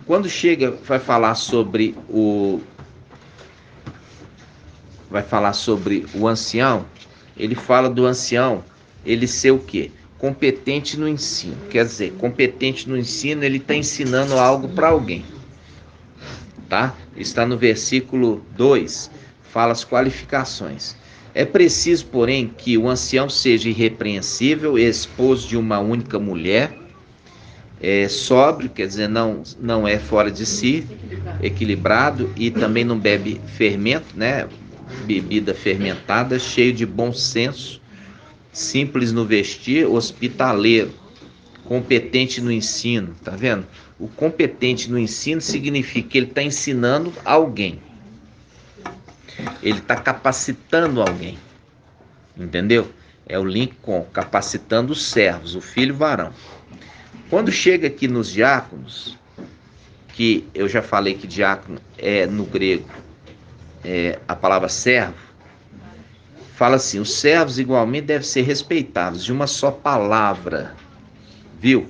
Quando chega, vai falar sobre o ancião, ele fala do ancião, ele ser o quê? Competente no ensino. Quer dizer, competente no ensino, ele está ensinando algo para alguém. Tá? Está no versículo 2, fala as qualificações. É preciso, porém, que o ancião seja irrepreensível, esposo de uma única mulher, sóbrio, quer dizer, não é fora de si, equilibrado e também não bebe fermento, né? Bebida fermentada, cheio de bom senso, simples no vestir, hospitaleiro, competente no ensino, tá vendo? O competente no ensino significa que ele está ensinando alguém, ele está capacitando alguém, entendeu? É o link com capacitando os servos, o filho varão. Quando chega aqui nos diáconos, que eu já falei que diácono no grego a palavra servo, fala assim, os servos igualmente devem ser respeitados de uma só palavra, viu?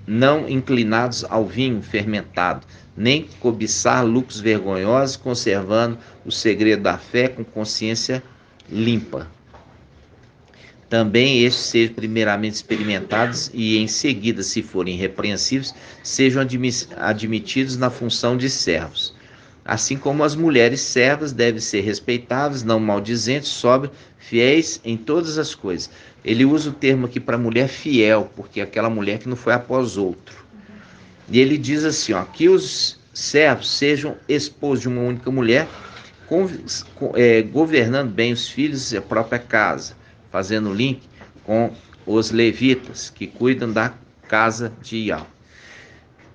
Não inclinados ao vinho fermentado, nem cobiçar lucros vergonhosos, conservando o segredo da fé com consciência limpa. Também estes sejam primeiramente experimentados e em seguida, se forem irrepreensíveis, sejam admitidos na função de servos. Assim como as mulheres servas devem ser respeitáveis, não maldizentes, sóbrias, fiéis em todas as coisas. Ele usa o termo aqui para mulher fiel, porque é aquela mulher que não foi após outro. E ele diz assim, ó, que os servos sejam esposos de uma única mulher, governando bem os filhos e a própria casa, fazendo link com os levitas, que cuidam da casa de Yahweh.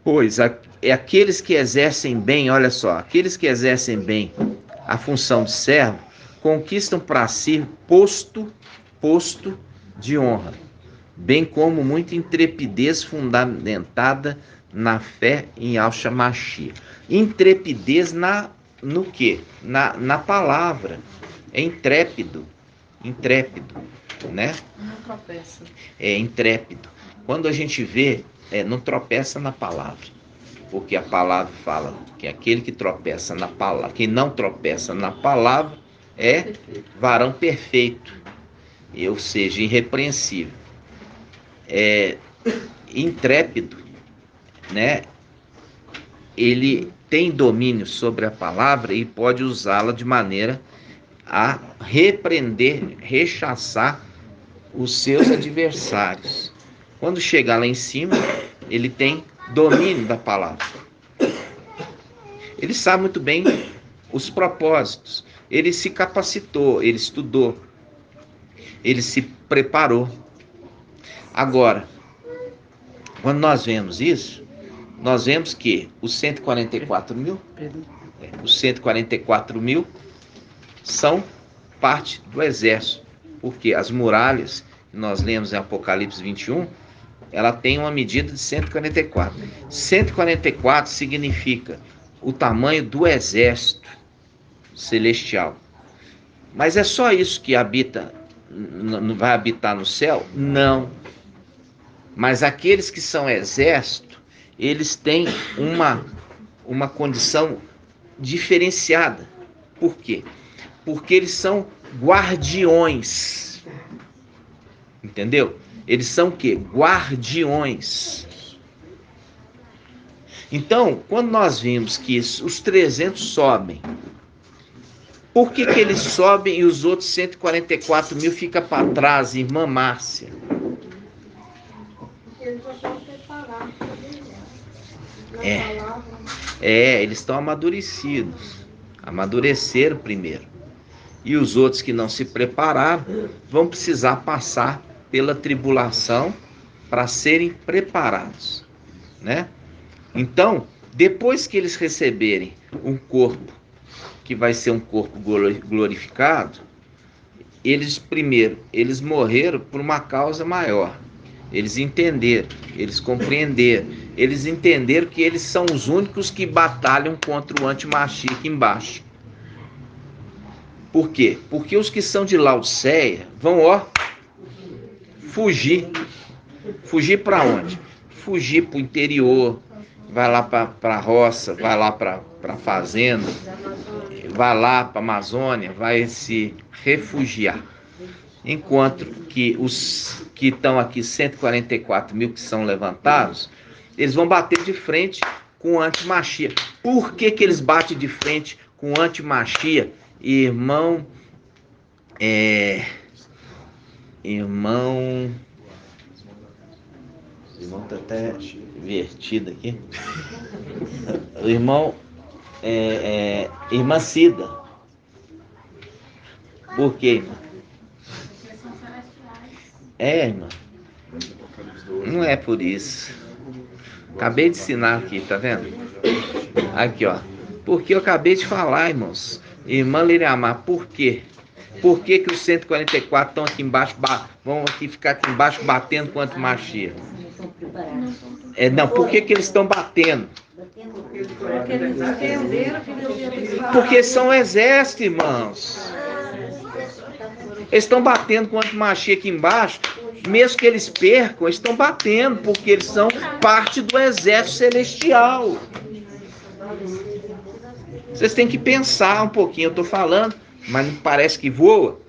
Pois aqueles que exercem bem, olha só, aqueles que exercem bem a função de servo, conquistam para si posto de honra, bem como muita intrepidez fundamentada na fé em Yahshua Mashiach. Intrepidez no quê? Na palavra. É intrépido, né? Não tropeça. É intrépido. Quando a gente vê, não tropeça na palavra, porque a palavra fala que aquele que tropeça na palavra, quem não tropeça na palavra é varão perfeito, ou seja, irrepreensível. Intrépido, né? Ele tem domínio sobre a palavra e pode usá-la de maneira a repreender, rechaçar os seus adversários. Quando chegar lá em cima, ele tem domínio da palavra. Ele sabe muito bem os propósitos. Ele se capacitou, ele estudou, ele se preparou. Agora, quando nós vemos isso, nós vemos que os 144 mil, são parte do exército, porque as muralhas que nós lemos em Apocalipse 21, ela tem uma medida de 144. 144 significa o tamanho do exército celestial. Mas é só isso que vai habitar no céu? Não. Mas aqueles que são exército, eles têm uma condição diferenciada. Por quê? Porque eles são guardiões. Entendeu? Eles são o quê? Guardiões. Então, quando nós vimos que os 300 sobem, por que eles sobem e os outros 144 mil ficam para trás, irmã Márcia? Eles já estão preparados para eles estão amadurecidos. Amadureceram primeiro. E os outros que não se prepararam vão precisar passar pela tribulação para serem preparados, né? Então, depois que eles receberem um corpo, que vai ser um corpo glorificado, eles morreram por uma causa maior. Eles entenderam, eles compreenderam, eles entenderam que eles são os únicos que batalham contra o anti-Mashiach aqui embaixo. Por quê? Porque os que são de Laodiceia vão, fugir. Fugir para onde? Fugir para o interior, vai lá para a roça, vai lá para a fazenda, vai lá para a Amazônia, vai se refugiar. Enquanto que os que estão aqui, 144 mil que são levantados, eles vão bater de frente com o anti-Mashiach. Por que eles batem de frente com o anti-Mashiach? Irmão tá até invertido aqui. O irmão irmã Cida. Por quê, irmã? Irmã. Não é por isso. Acabei de ensinar aqui, tá vendo? Aqui, Porque eu acabei de falar, irmãos. Irmã Liriamar, por quê? Por que os 144 estão aqui embaixo, vão ficar aqui embaixo batendo quanto Mashiach? Por que eles estão batendo? Porque eles entenderam que eles iam. Porque são exército, irmãos. Eles estão batendo quanto Mashiach aqui embaixo, mesmo que eles percam, eles estão batendo, porque eles são parte do exército celestial. Vocês têm que pensar um pouquinho. Eu estou falando, mas não parece que voa.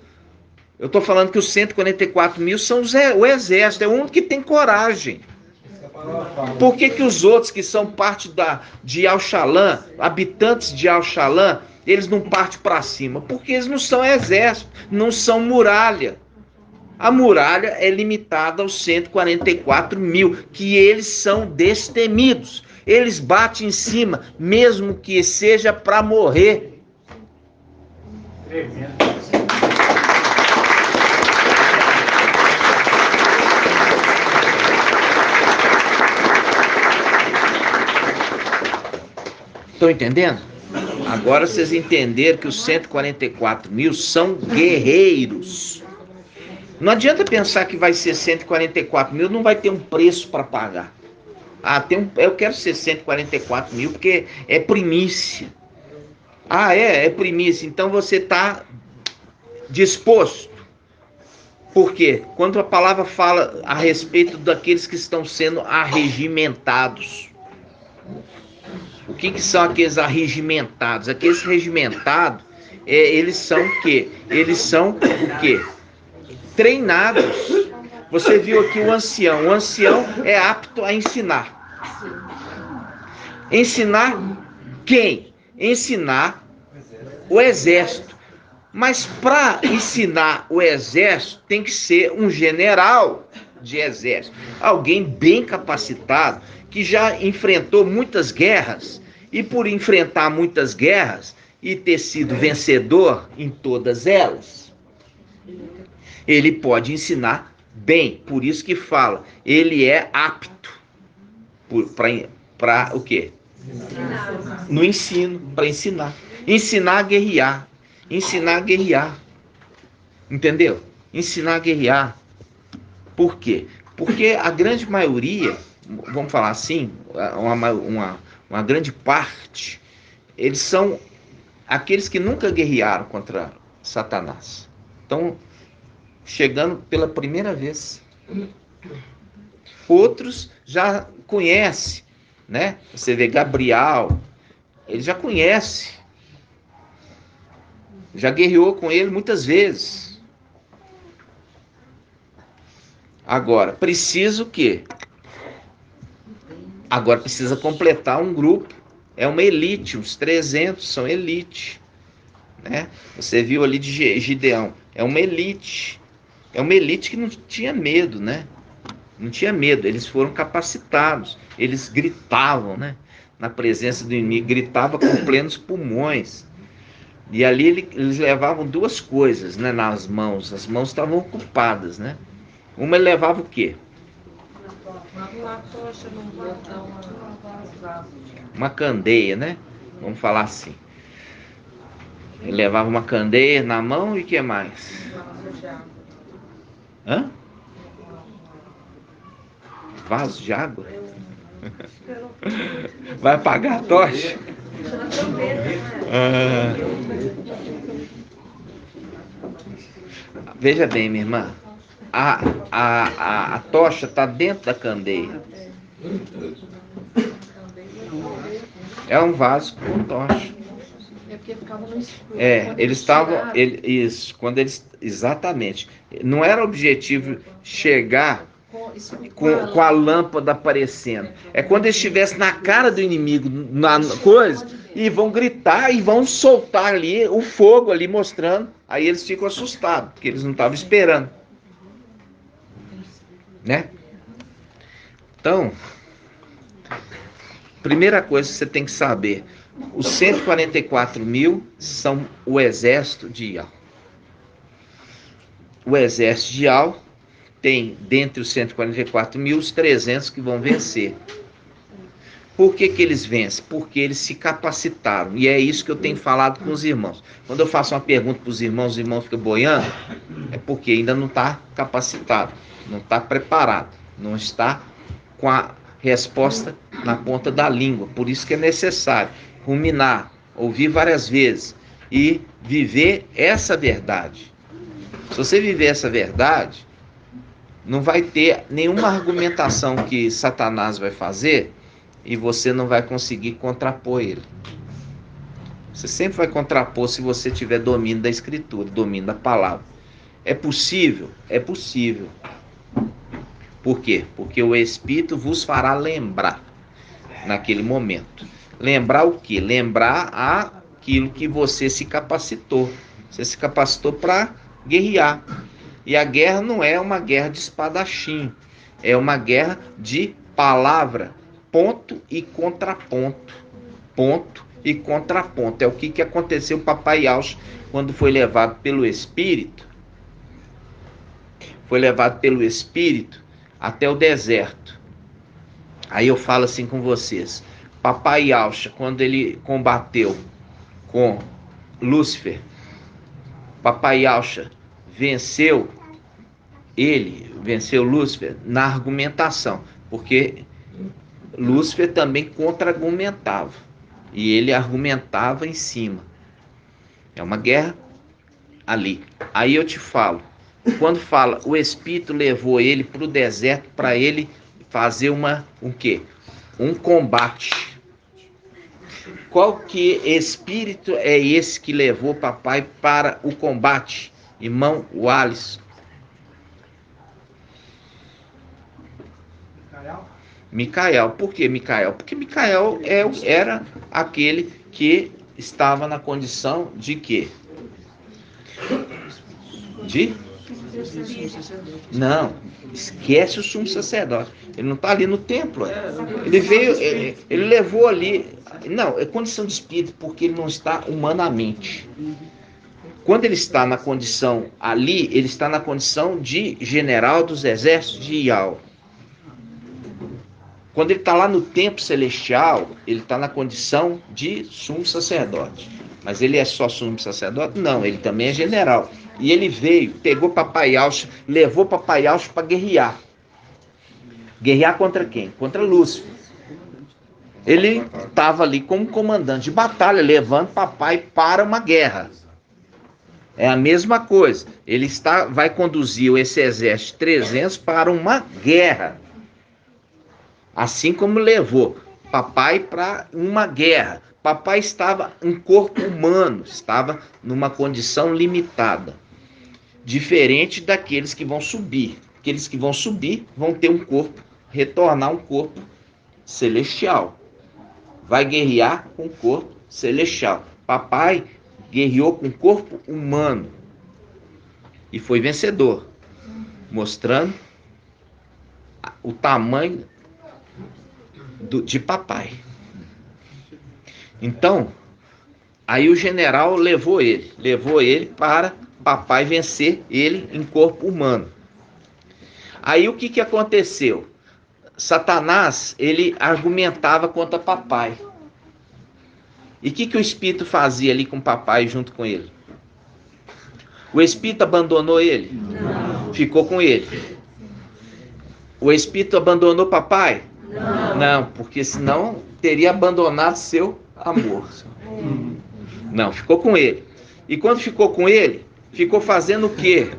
Eu estou falando que os 144 mil são o exército, é o único que tem coragem. Por que os outros que são parte de Al-Shalom, habitantes de Al-Shalom, eles não partem para cima? Porque eles não são exército, não são muralha. A muralha é limitada aos 144 mil, que eles são destemidos. Eles batem em cima, mesmo que seja para morrer. Estão entendendo? Agora vocês entenderam que os 144 mil são guerreiros. Não adianta pensar que vai ser 144 mil, não vai ter um preço para pagar. Eu quero ser 144 mil porque é primícia. É primícia. Então você está disposto. Por quê? Quando a palavra fala a respeito daqueles que estão sendo arregimentados. O que são aqueles arregimentados? Aqueles regimentados, eles são o quê? Eles são o quê? Treinados. Você viu aqui o ancião. O ancião é apto a ensinar. Ensinar quem? Ensinar o exército. Mas para ensinar o exército, tem que ser um general de exército. Alguém bem capacitado, que já enfrentou muitas guerras. E por enfrentar muitas guerras e ter sido vencedor em todas elas, ele pode ensinar bem. Por isso que fala, ele é apto para o quê? No ensino, para ensinar. Ensinar a guerrear. ensinar a guerrear. Entendeu? Ensinar a guerrear. Por quê? Porque a grande maioria, vamos falar assim, uma grande parte, eles são aqueles que nunca guerrearam contra Satanás. Estão chegando pela primeira vez. Outros já conhecem, né? Você vê Gabriel, ele já conhece. Já guerreou com ele muitas vezes. Agora, precisa o quê? Agora precisa completar um grupo. É uma elite, uns 300 são elite. Né? Você viu ali de Gideão. É uma elite. É uma elite que não tinha medo, né? Não tinha medo. Eles foram capacitados. Eles gritavam, né? Na presença do inimigo. Gritavam com plenos pulmões. E ali eles levavam duas coisas, né, nas mãos. As mãos estavam ocupadas, né? Uma ele levava o quê? Uma candeia, né? Vamos falar assim. Ele levava uma candeia na mão e o que mais? Hã? Vaso de água? Vai apagar a tocha? Veja bem, minha irmã. A tocha está dentro da candeia. É um vaso com tocha. É porque ficava no escuro. Eles estavam. Isso, quando eles. Exatamente. Não era objetivo chegar com a lâmpada aparecendo. É quando eles estivessem na cara do inimigo, na coisa, e vão gritar e vão soltar ali o fogo ali mostrando. Aí eles ficam assustados, porque eles não estavam esperando. Né? Então, primeira coisa que você tem que saber, os 144 mil são o exército de Ial. O exército de Ial tem, dentre os 144 mil, os 300 que vão vencer. Por que eles vencem? Porque eles se capacitaram. E é isso que eu tenho falado com os irmãos. Quando eu faço uma pergunta para os irmãos ficam boiando, é porque ainda não está capacitado, não está preparado, não está com a resposta na ponta da língua. Por isso que é necessário ruminar, ouvir várias vezes e viver essa verdade. Se você viver essa verdade, não vai ter nenhuma argumentação que Satanás vai fazer e você não vai conseguir contrapor ele. Você sempre vai contrapor se você tiver domínio da Escritura, domínio da palavra. É possível? É possível. Por quê? Porque o Espírito vos fará lembrar naquele momento. Lembrar o quê? Lembrar aquilo que você se capacitou. Você se capacitou para guerrear. E a guerra não é uma guerra de espadachim. É uma guerra de palavra. Ponto e contraponto. Ponto e contraponto. É o que aconteceu com o Papai Yaush quando foi levado pelo Espírito. Foi levado pelo Espírito até o deserto. Aí eu falo assim com vocês. Papai Yaush, quando ele combateu com Lúcifer, Papai Yaush venceu Lúcifer na argumentação, porque Lúcifer também contra-argumentava, e ele argumentava em cima. É uma guerra ali. Aí eu te falo, quando fala, o Espírito levou ele para o deserto para ele fazer um quê? Um combate. Qual que espírito é esse que levou papai para o combate? Irmão Wallace. Micael. Por que Micael? Porque Micael era aquele que estava na condição de quê? De? Não, esquece o sumo sacerdote. Ele não está ali no templo. Ele veio, ele levou ali. Não, é condição de espírito, porque ele não está humanamente. Quando ele está na condição ali, ele está na condição de general dos exércitos de Ial. Quando ele está lá no templo celestial, ele está na condição de sumo sacerdote. Mas ele é só sumo sacerdote? Não, ele também é general. E ele veio, pegou papai Yaucha, levou papai Yaucha para guerrear. Guerrear contra quem? Contra Lúcifer. Ele estava ali como comandante de batalha, levando papai para uma guerra. É a mesma coisa. Ele vai conduzir esse exército 300 para uma guerra. Assim como levou papai para uma guerra. Papai estava em corpo humano, estava numa condição limitada. Diferente daqueles que vão subir. Aqueles que vão subir vão ter um corpo, retornar um corpo celestial. Vai guerrear com corpo celestial. Papai guerreou com corpo humano e foi vencedor, mostrando o tamanho de papai. Então, aí o general levou ele para papai vencer ele em corpo humano. Aí o que aconteceu? Satanás, ele argumentava contra papai. E o que o espírito fazia ali com o papai junto com ele? O espírito abandonou ele? Não. Ficou com ele? O espírito abandonou papai? Não, porque senão teria abandonado seu amor. Não, ficou com ele. E quando ficou com ele, ficou fazendo o quê?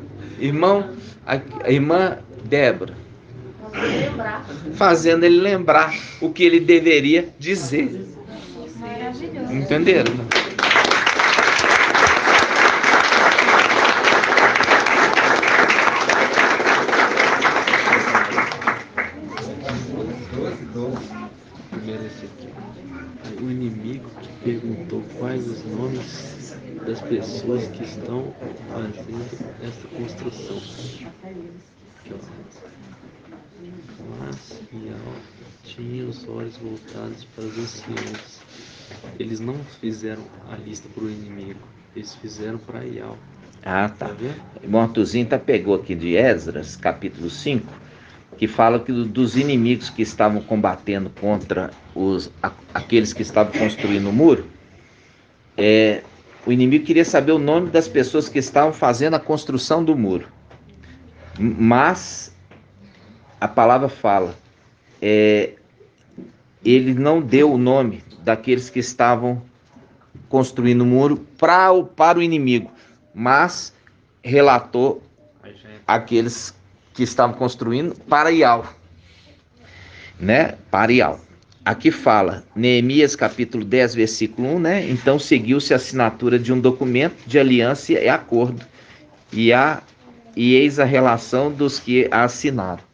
A irmã Débora. Fazendo ele lembrar o que ele deveria dizer. Maravilhoso. Entenderam? Primeiro esse aqui. O inimigo que perguntou quais os nomes das pessoas que estão fazendo essa construção. Aqui, ó. Mas Ial tinha os olhos voltados para os anciãos. Eles não fizeram a lista para o inimigo, eles fizeram para Ial. Ah, tá. O irmão Artuzinho pegou aqui de Esdras, capítulo 5, que fala que dos inimigos que estavam combatendo contra aqueles que estavam construindo o muro, o inimigo queria saber o nome das pessoas que estavam fazendo a construção do muro. Mas a palavra fala, ele não deu o nome daqueles que estavam construindo o muro para o inimigo, mas relatou aqueles que estavam construindo para Ial, né? Para Ial. Aqui fala, Neemias capítulo 10, versículo 1, né? Então seguiu-se a assinatura de um documento de aliança e acordo, e eis a relação dos que a assinaram.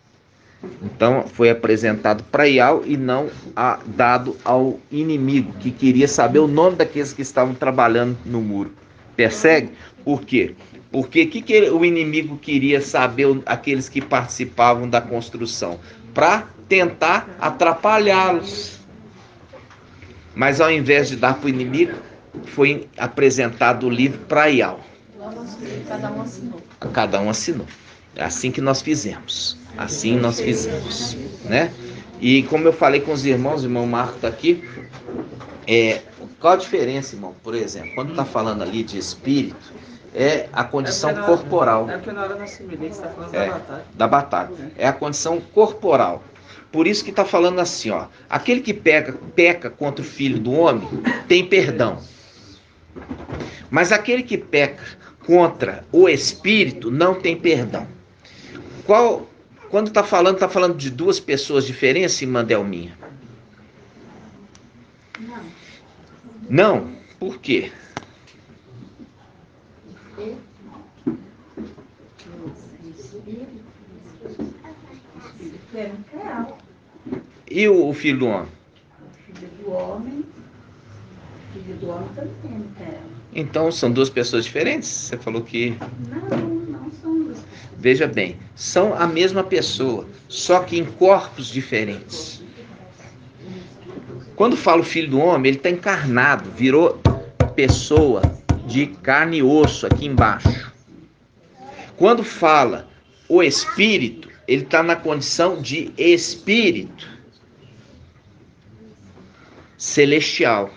Então foi apresentado para Ial e não dado ao inimigo, que queria saber o nome daqueles que estavam trabalhando no muro. Persegue? Por quê? Porque que o inimigo queria saber aqueles que participavam da construção? Para tentar atrapalhá-los. Mas ao invés de dar para o inimigo, foi apresentado o livro para Ial. Cada um assinou. Cada um assinou. É assim que nós fizemos. Assim nós fizemos, né? E como eu falei com os irmãos, o irmão Marco está aqui. Qual a diferença, irmão? Por exemplo, quando está falando ali de espírito, é a condição corporal. É porque na hora da semelhança está falando da batalha. Da batalha. É a condição corporal. Por isso que está falando assim, ó. Aquele que peca contra o filho do homem tem perdão. Mas aquele que peca contra o espírito não tem perdão. Quando está falando de duas pessoas diferentes, irmã Delminha? Não. Por quê? E o filho do homem? Filho do homem também quer. Então são duas pessoas diferentes? Você falou que... Não são duas. Veja bem, são a mesma pessoa, só que em corpos diferentes. Quando fala o filho do homem, ele está encarnado, virou pessoa de carne e osso aqui embaixo. Quando fala o espírito, ele está na condição de espírito celestial.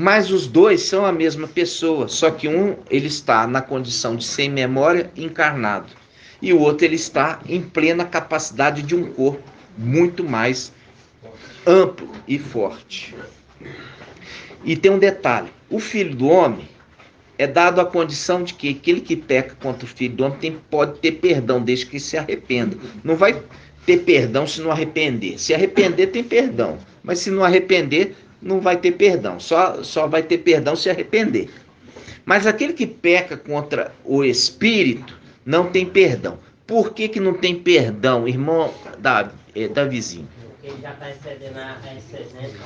Mas os dois são a mesma pessoa, só que um ele está na condição de sem memória, encarnado, e o outro ele está em plena capacidade de um corpo muito mais amplo e forte. E tem um detalhe: o filho do homem é dado a condição de que aquele que peca contra o filho do homem pode ter perdão desde que se arrependa. Não vai ter perdão se não arrepender. Se arrepender tem perdão, mas se não arrepender não vai ter perdão. Só vai ter perdão se arrepender. Mas aquele que peca contra o espírito não tem perdão. Por que não tem perdão, irmão Davizinho? Porque ele já está excedendo esse exemplo,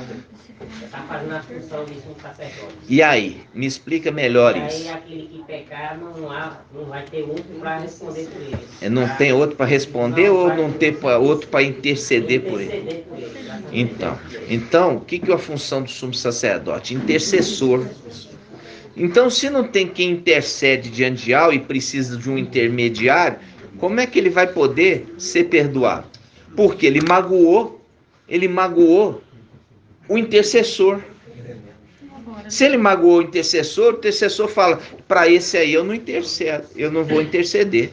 já está fazendo a função de um sacerdote. E aí? Me explica melhor isso. E aí aquele que pecar não vai ter outro para responder por ele. Não tem outro para responder ou não tem outro para interceder por ele? Então, o que é a função do sumo sacerdote? Intercessor. Então, se não tem quem intercede diante de algo e precisa de um intermediário, como é que ele vai poder ser perdoado? Porque ele magoou o intercessor. Se ele magoou o intercessor fala: para esse aí eu não intercedo, eu não vou interceder.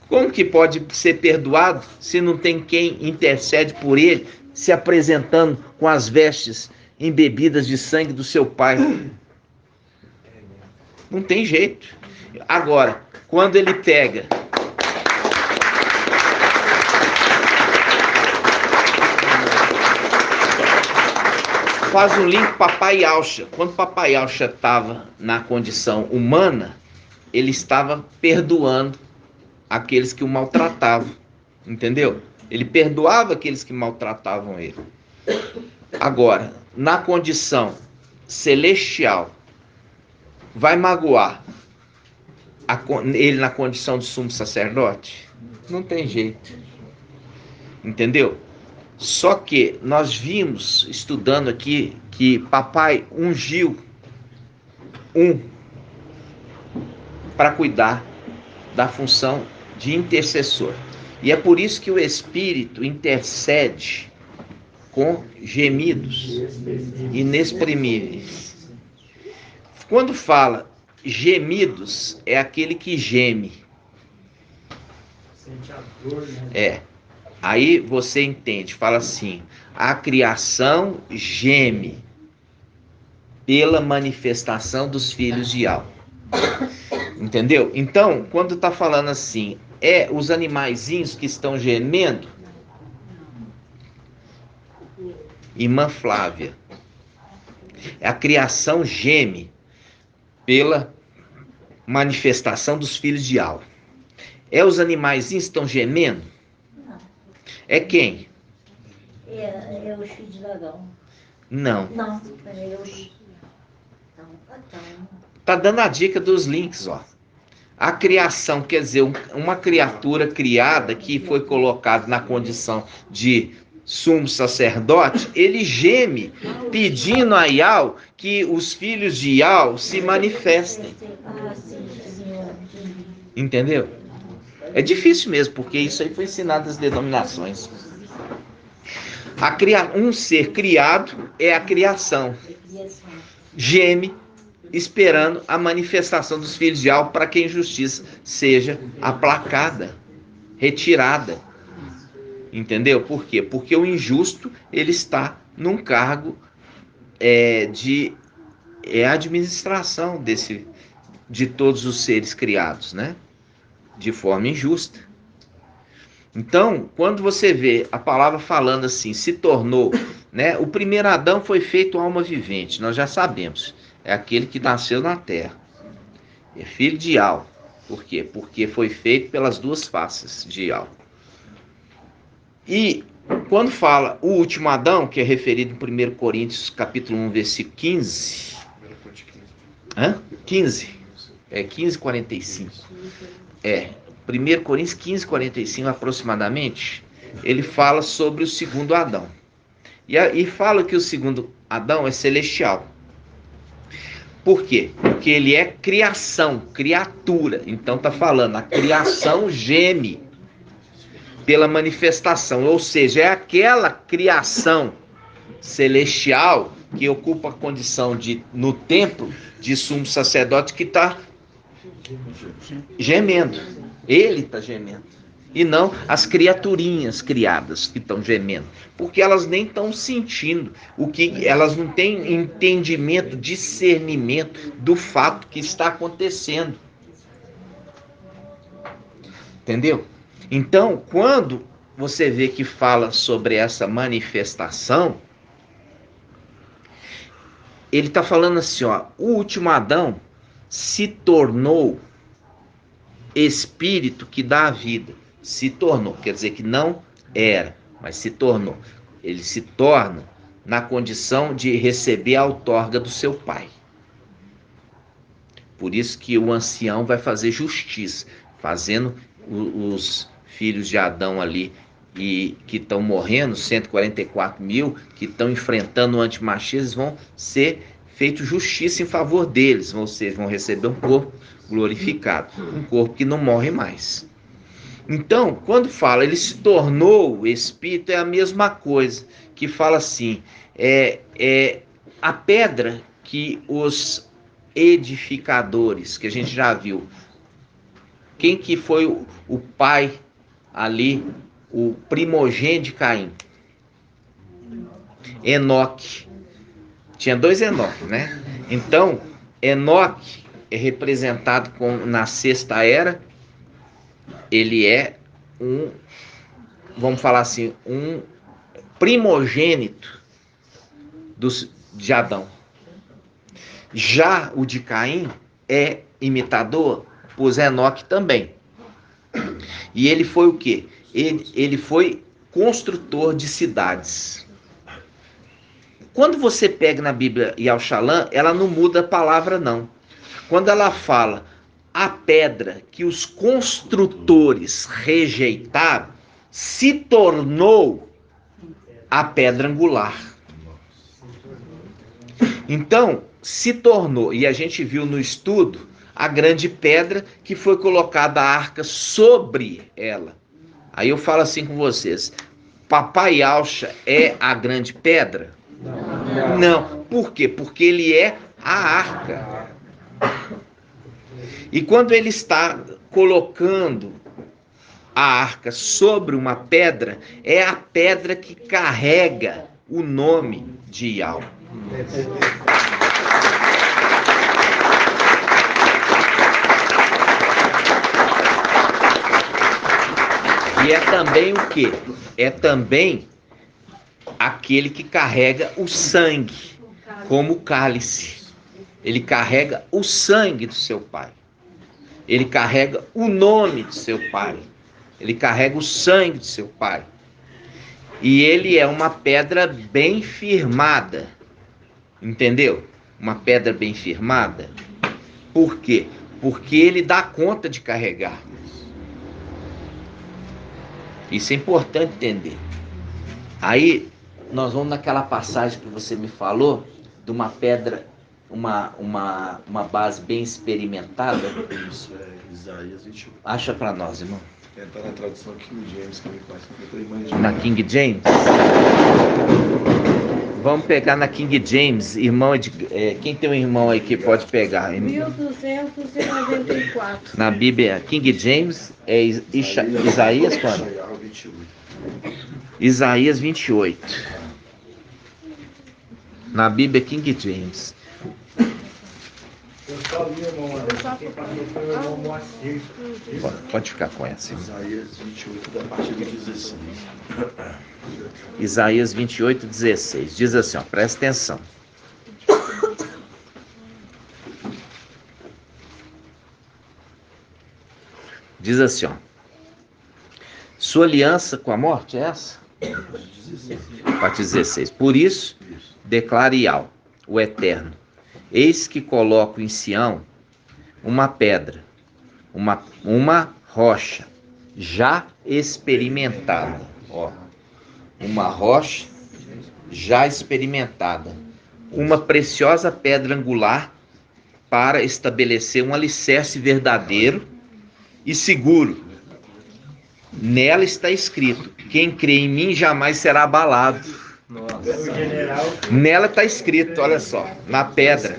Como que pode ser perdoado se não tem quem intercede por ele, se apresentando com as vestes embebidas de sangue do seu pai? Não tem jeito. Agora, quando ele pega faz um link Papai Alcha. Quando Papai Alcha estava na condição humana, ele estava perdoando aqueles que o maltratavam, entendeu? Ele perdoava aqueles que maltratavam ele. Agora, na condição celestial, vai magoar ele na condição de sumo sacerdote? Não tem jeito, entendeu? Só que nós vimos, estudando aqui, que papai ungiu para cuidar da função de intercessor. E é por isso que o Espírito intercede com gemidos inexprimíveis. Quando fala gemidos, é aquele que geme. Aí você entende, fala assim: a criação geme pela manifestação dos filhos de Yahweh. Entendeu? Então, quando está falando assim, os animaizinhos que estão gemendo, irmã Flávia, a criação geme pela manifestação dos filhos de Yahweh. Os animaizinhos que estão gemendo? É quem? É os filhos de Dragão. Não. Não, é os... Tá dando a dica dos links, ó. A criação, quer dizer, uma criatura criada que foi colocada na condição de sumo sacerdote, ele geme pedindo a Yahweh que os filhos de Yahweh se manifestem. Entendeu? É difícil mesmo, porque isso aí foi ensinado nas denominações. Um ser criado é a criação. Geme esperando a manifestação dos filhos de Yahweh para que a injustiça seja aplacada, retirada. Entendeu? Por quê? Porque o injusto ele está num cargo de administração de todos os seres criados, né? De forma injusta. Então, quando você vê a palavra falando assim, se tornou, né? O primeiro Adão foi feito alma vivente, nós já sabemos. É aquele que nasceu na terra. É filho de Yahweh. Por quê? Porque foi feito pelas duas faces de Yahweh. E quando fala o último Adão, que é referido em 1 Coríntios capítulo 1, versículo 15. 15. 15:45. 1 Coríntios 15:45 aproximadamente, ele fala sobre o segundo Adão. E fala que o segundo Adão é celestial. Por quê? Porque ele é criação, criatura. Então está falando, a criação geme pela manifestação. Ou seja, é aquela criação celestial que ocupa a condição de, no templo, de sumo sacerdote que está gemendo. Ele está gemendo. E não as criaturinhas criadas que estão gemendo. Porque elas nem estão sentindo o que, elas não têm entendimento, discernimento do fato que está acontecendo. Entendeu? Então, quando você vê que fala sobre essa manifestação, ele está falando assim, ó, o último Adão se tornou espírito que dá a vida. Se tornou, quer dizer que não era, mas se tornou. Ele se torna na condição de receber a outorga do seu pai. Por isso que o ancião vai fazer justiça, fazendo os filhos de Adão ali, e que estão morrendo, 144 mil, que estão enfrentando o antimachismo, vão ser feito justiça em favor deles, ou seja, vão receber um corpo glorificado, um corpo que não morre mais. Então, quando fala, ele se tornou espírito, é a mesma coisa, que fala assim, a pedra que os edificadores, que a gente já viu, quem que foi o pai ali, o primogênito de Caim? Enoque. Tinha 2 Enoque, né? Então, Enoque é representado na sexta era. Ele é vamos falar assim, um primogênito de Adão. Já o de Caim é imitador, pois Enoque também. E ele foi o quê? Ele foi construtor de cidades. Quando você pega na Bíblia Yalshalan, ela não muda a palavra, não. Quando ela fala a pedra que os construtores rejeitaram, se tornou a pedra angular. Então, se tornou, e a gente viu no estudo, a grande pedra que foi colocada a arca sobre ela. Aí eu falo assim com vocês, Papai Yalcha é a grande pedra? Não. Por quê? Porque ele é a arca. E quando ele está colocando a arca sobre uma pedra, é a pedra que carrega o nome de Yahweh. E é também o quê? É também aquele que carrega o sangue, como o cálice. Ele carrega o sangue do seu pai. Ele carrega o nome do seu pai. Ele carrega o sangue do seu pai. E ele é uma pedra bem firmada. Entendeu? Uma pedra bem firmada. Por quê? Porque ele dá conta de carregar. Isso é importante entender. Aí, nós vamos naquela passagem que você me falou, de uma pedra, uma base bem experimentada. Isso é Isaías 21. Acha para nós, irmão. Está na tradução King James, que me faz. Na King James? Vamos pegar na King James, irmão. Quem tem um irmão aí que pode pegar? 1294. Na Bíblia, King James é Isaías quando? Isaías 28. Na Bíblia, King James. Eu só li, irmão, quem passou foi o irmão Moacir. Pode ficar com essa. Isaías 28, da partir do 16. Isaías 28, 16. Diz assim, ó, presta atenção. Diz assim, ó. Sua aliança com a morte é essa? Parte 16. Por isso, declare Yahweh, o Eterno. Eis que coloco em Sião uma pedra, uma rocha já experimentada. Ó, uma rocha já experimentada. Uma preciosa pedra angular para estabelecer um alicerce verdadeiro e seguro. Nela está escrito: quem crê em mim jamais será abalado. Nela está escrito, olha só, na pedra.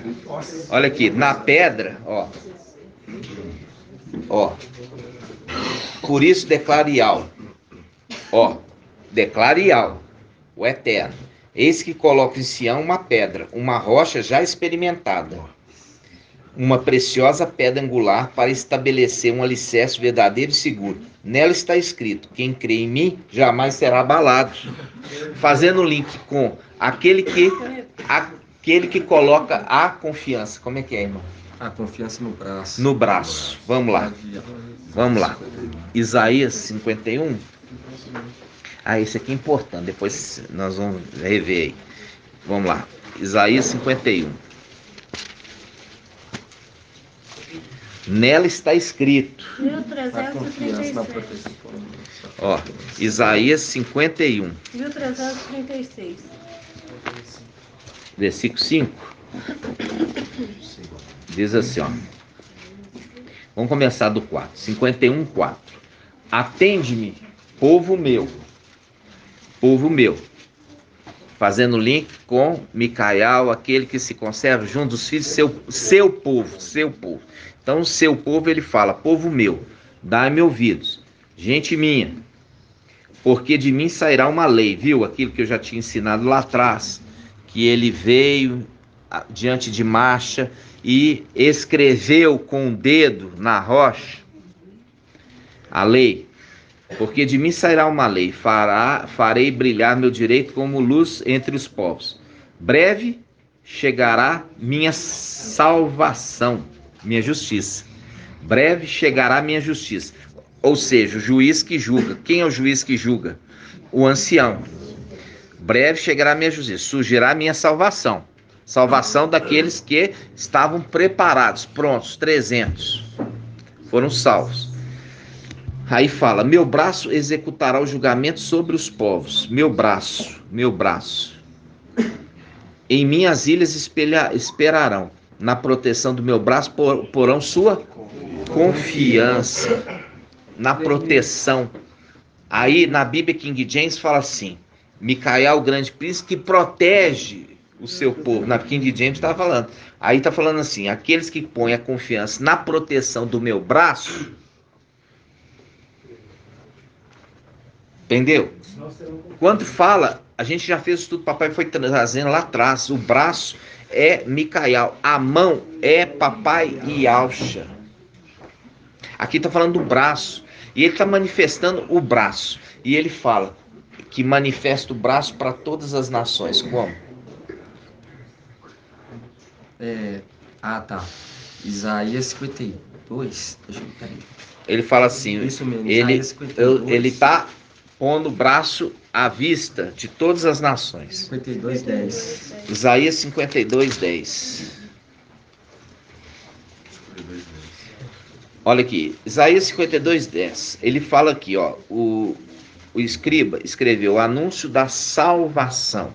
Olha aqui, na pedra, ó. Ó. Por isso declara Iau. Ó, declara Iau, o Eterno. Eis que coloca em Sião uma pedra, uma rocha já experimentada, uma preciosa pedra angular para estabelecer um alicerce verdadeiro e seguro. Nela está escrito: quem crê em mim jamais será abalado. Fazendo o link com aquele que coloca a confiança. Como é que é, irmão? A confiança no braço. No braço. Vamos lá. Vamos lá. Isaías 51. Ah, esse aqui é importante. Depois nós vamos rever aí. Vamos lá. Isaías 51. Nela está escrito. 1336. Ó, Isaías 51. 1336. Versículo 5. Diz assim, ó. Vamos começar do 4. 51, 4. Atende-me, povo meu. Povo meu. Fazendo link com Micael, aquele que se conserva junto dos filhos, seu povo. Então, o seu povo, ele fala: povo meu, dai-me ouvidos, gente minha, porque de mim sairá uma lei, viu? Aquilo que eu já tinha ensinado lá atrás, que ele veio diante de Marcha e escreveu com o dedo na rocha a lei. Porque de mim sairá uma lei, farei brilhar meu direito como luz entre os povos. Breve chegará minha salvação, minha justiça. Breve chegará minha justiça. Ou seja, o juiz que julga. Quem é o juiz que julga? O ancião. Breve chegará minha justiça, surgirá minha salvação. Salvação daqueles que estavam preparados, prontos, 300. Foram salvos. Aí fala: meu braço executará o julgamento sobre os povos. Meu braço. Em minhas ilhas esperarão. Na proteção do meu braço porão sua confiança. Na proteção. Aí na Bíblia King James fala assim: Micael, o grande príncipe, que protege o seu povo. Na King James está falando. Aí está falando assim: aqueles que põem a confiança na proteção do meu braço. Entendeu? Quando fala, a gente já fez o estudo, papai foi trazendo lá atrás. O braço é Micael, a mão é papai Iauxa. Aqui está falando do braço. E ele está manifestando o braço. E ele fala que manifesta o braço para todas as nações. Como? Tá. Isaías 52. Deixa eu ver. Ele fala assim: isso mesmo, ele está pondo o braço à vista de todas as nações. 52:10. Isaías 52:10. Olha aqui, Isaías 52:10. Ele fala aqui, ó, o escriba escreveu o anúncio da salvação.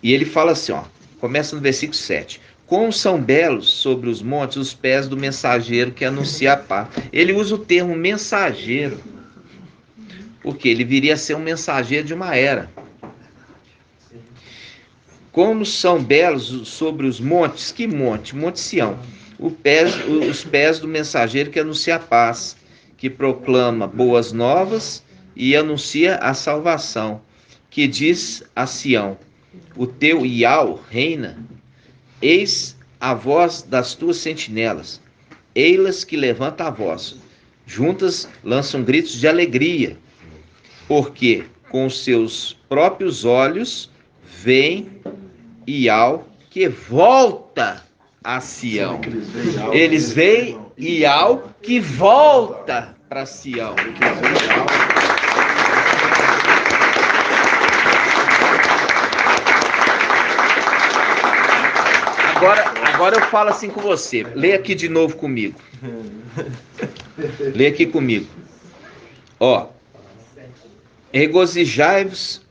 E ele fala assim, ó, começa no versículo 7. Como são belos sobre os montes os pés do mensageiro que anuncia a paz. Ele usa o termo mensageiro, porque ele viria a ser um mensageiro de uma era. Como são belos sobre os montes, que monte? Monte Sião. Os pés do mensageiro que anuncia a paz, que proclama boas novas e anuncia a salvação, que diz a Sião: o teu Iau reina. Eis a voz das tuas sentinelas, ei-las que levanta a voz, juntas lançam gritos de alegria, porque com os seus próprios olhos vem Iau que volta a Sião. Eles veem Iau que volta para Sião. Agora eu falo assim com você. Lê aqui de novo comigo. Lê aqui comigo. Ó. Regozijai-vos.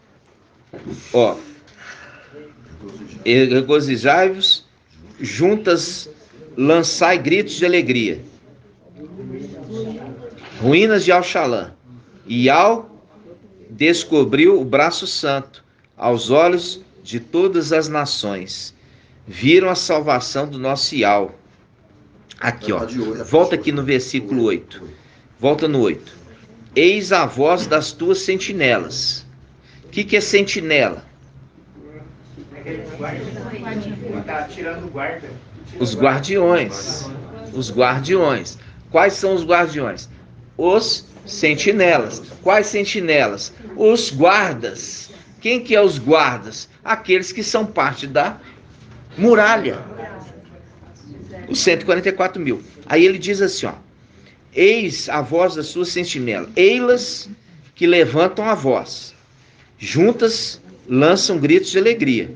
Ó. Regozijai-vos. Juntas lançai gritos de alegria. Ruínas de Al-Shalã. Iau descobriu o braço santo. aos olhos de todas as nações. Viram a salvação do nosso Iau. Aqui, ó. Volta aqui no versículo 8. Volta no 8. Eis a voz das tuas sentinelas. O que é sentinela? Tá tirando o guarda. Os guardiões. Os guardiões. Quais são os guardiões? Os sentinelas. Quais sentinelas? Os guardas. Quem que é os guardas? Aqueles que são parte da muralha. Os 144 mil. Aí ele diz assim, ó. Eis a voz da sua sentinela. Eilas que levantam a voz. Juntas lançam gritos de alegria.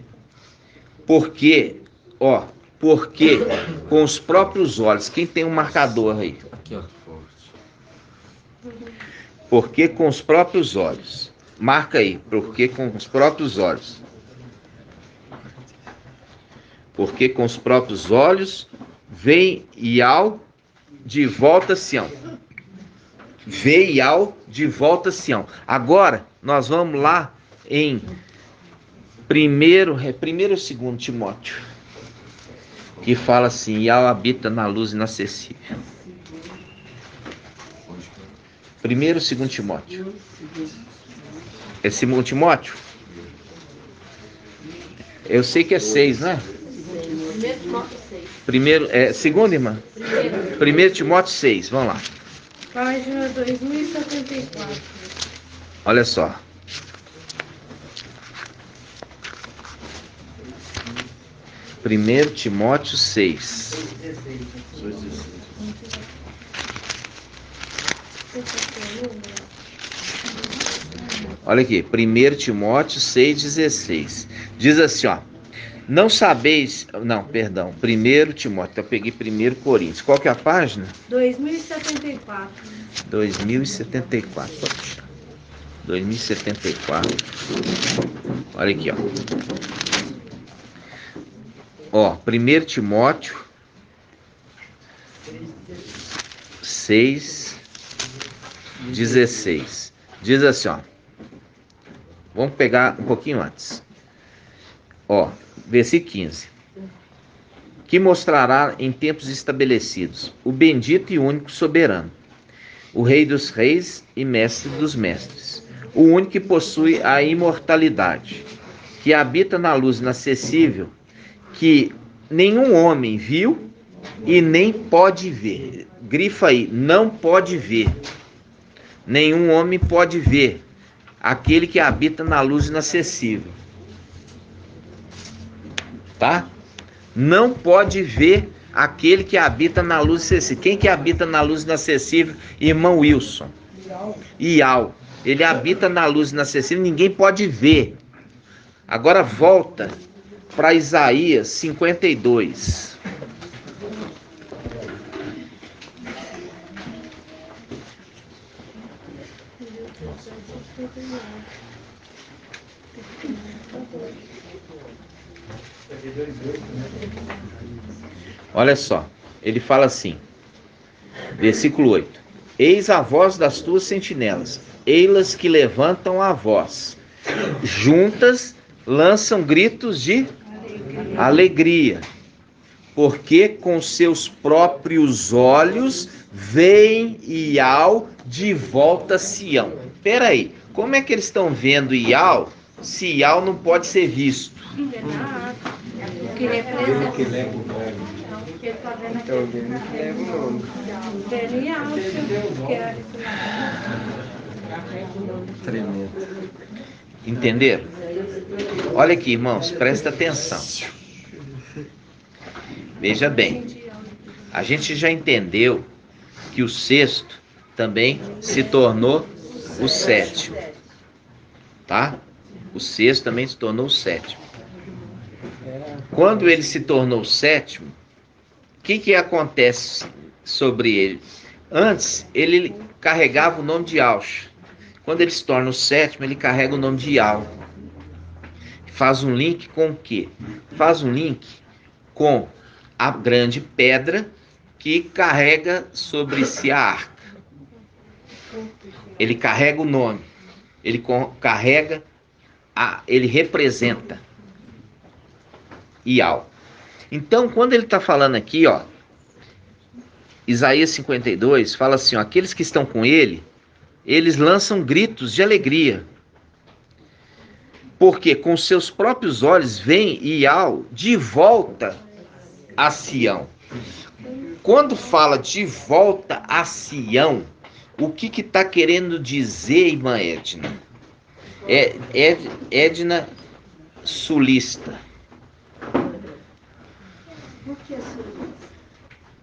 Porque com os próprios olhos. Quem tem um marcador aí? Aqui, ó. Porque com os próprios olhos. Marca aí. Porque com os próprios olhos. Porque com os próprios olhos vem Iau de volta a Sião. Vê Iau de volta a Sião. Agora, nós vamos lá em primeiro ou segundo Timóteo, que fala assim, Iau habita na luz inacessível. Primeiro ou segundo Timóteo? É segundo Timóteo? Eu sei que é 6, né? Primeiro Timóteo 6. Segundo, irmã? Primeiro Timóteo 6, vamos lá. Página 2074. Olha só. Primeiro Timóteo 6. Olha aqui, 1 Timóteo 6,16. Diz assim, ó. Não sabeis... Não, perdão. 1 Timóteo. Eu peguei 1 Coríntios. Qual que é a página? 2074. 2074. 2074. Olha aqui, ó. Ó, 1 Timóteo 6,16. Diz assim, ó. Vamos pegar um pouquinho antes. Ó, versículo 15. Que mostrará em tempos estabelecidos o bendito e único soberano, o Rei dos reis e mestre dos mestres, o único que possui a imortalidade, que habita na luz inacessível, que nenhum homem viu e nem pode ver. Grifa aí, não pode ver. Nenhum homem pode ver. Aquele que habita na luz inacessível. Tá? Não pode ver aquele que habita na luz inacessível. Quem que habita na luz inacessível? Irmão Wilson. Iau. Ele habita na luz inacessível, ninguém pode ver. Agora volta para Isaías 52. Olha só, ele fala assim, versículo 8. Eis a voz das tuas sentinelas, eilas que levantam a voz, juntas lançam gritos de alegria, porque com seus próprios olhos veem Iau de volta a Sião. Peraí, como é que eles estão vendo Iau, se Iau não pode ser visto? Que representa. Que leva o nome. Porque ele está vendo Então, ele leva o nome. Tremendo. Entenderam? Olha aqui, irmãos, presta atenção. Veja bem, a gente já entendeu que o sexto também se tornou o sétimo, tá? O sexto também se tornou o sétimo. Quando ele se tornou o sétimo, o que acontece sobre ele? Antes, ele carregava o nome de Auxa. Quando ele se torna o sétimo, ele carrega o nome de Iau. Faz um link com o quê? Faz um link com a grande pedra que carrega sobre si a arca. Ele carrega o nome. Ele carrega ele representa Iau. Então, quando ele está falando aqui, ó, Isaías 52, fala assim, ó, aqueles que estão com ele, eles lançam gritos de alegria, porque com seus próprios olhos vem Iau de volta a Sião. Quando fala de volta a Sião, o que está querendo dizer, irmã Edna? Edna sulista. Por que sulista?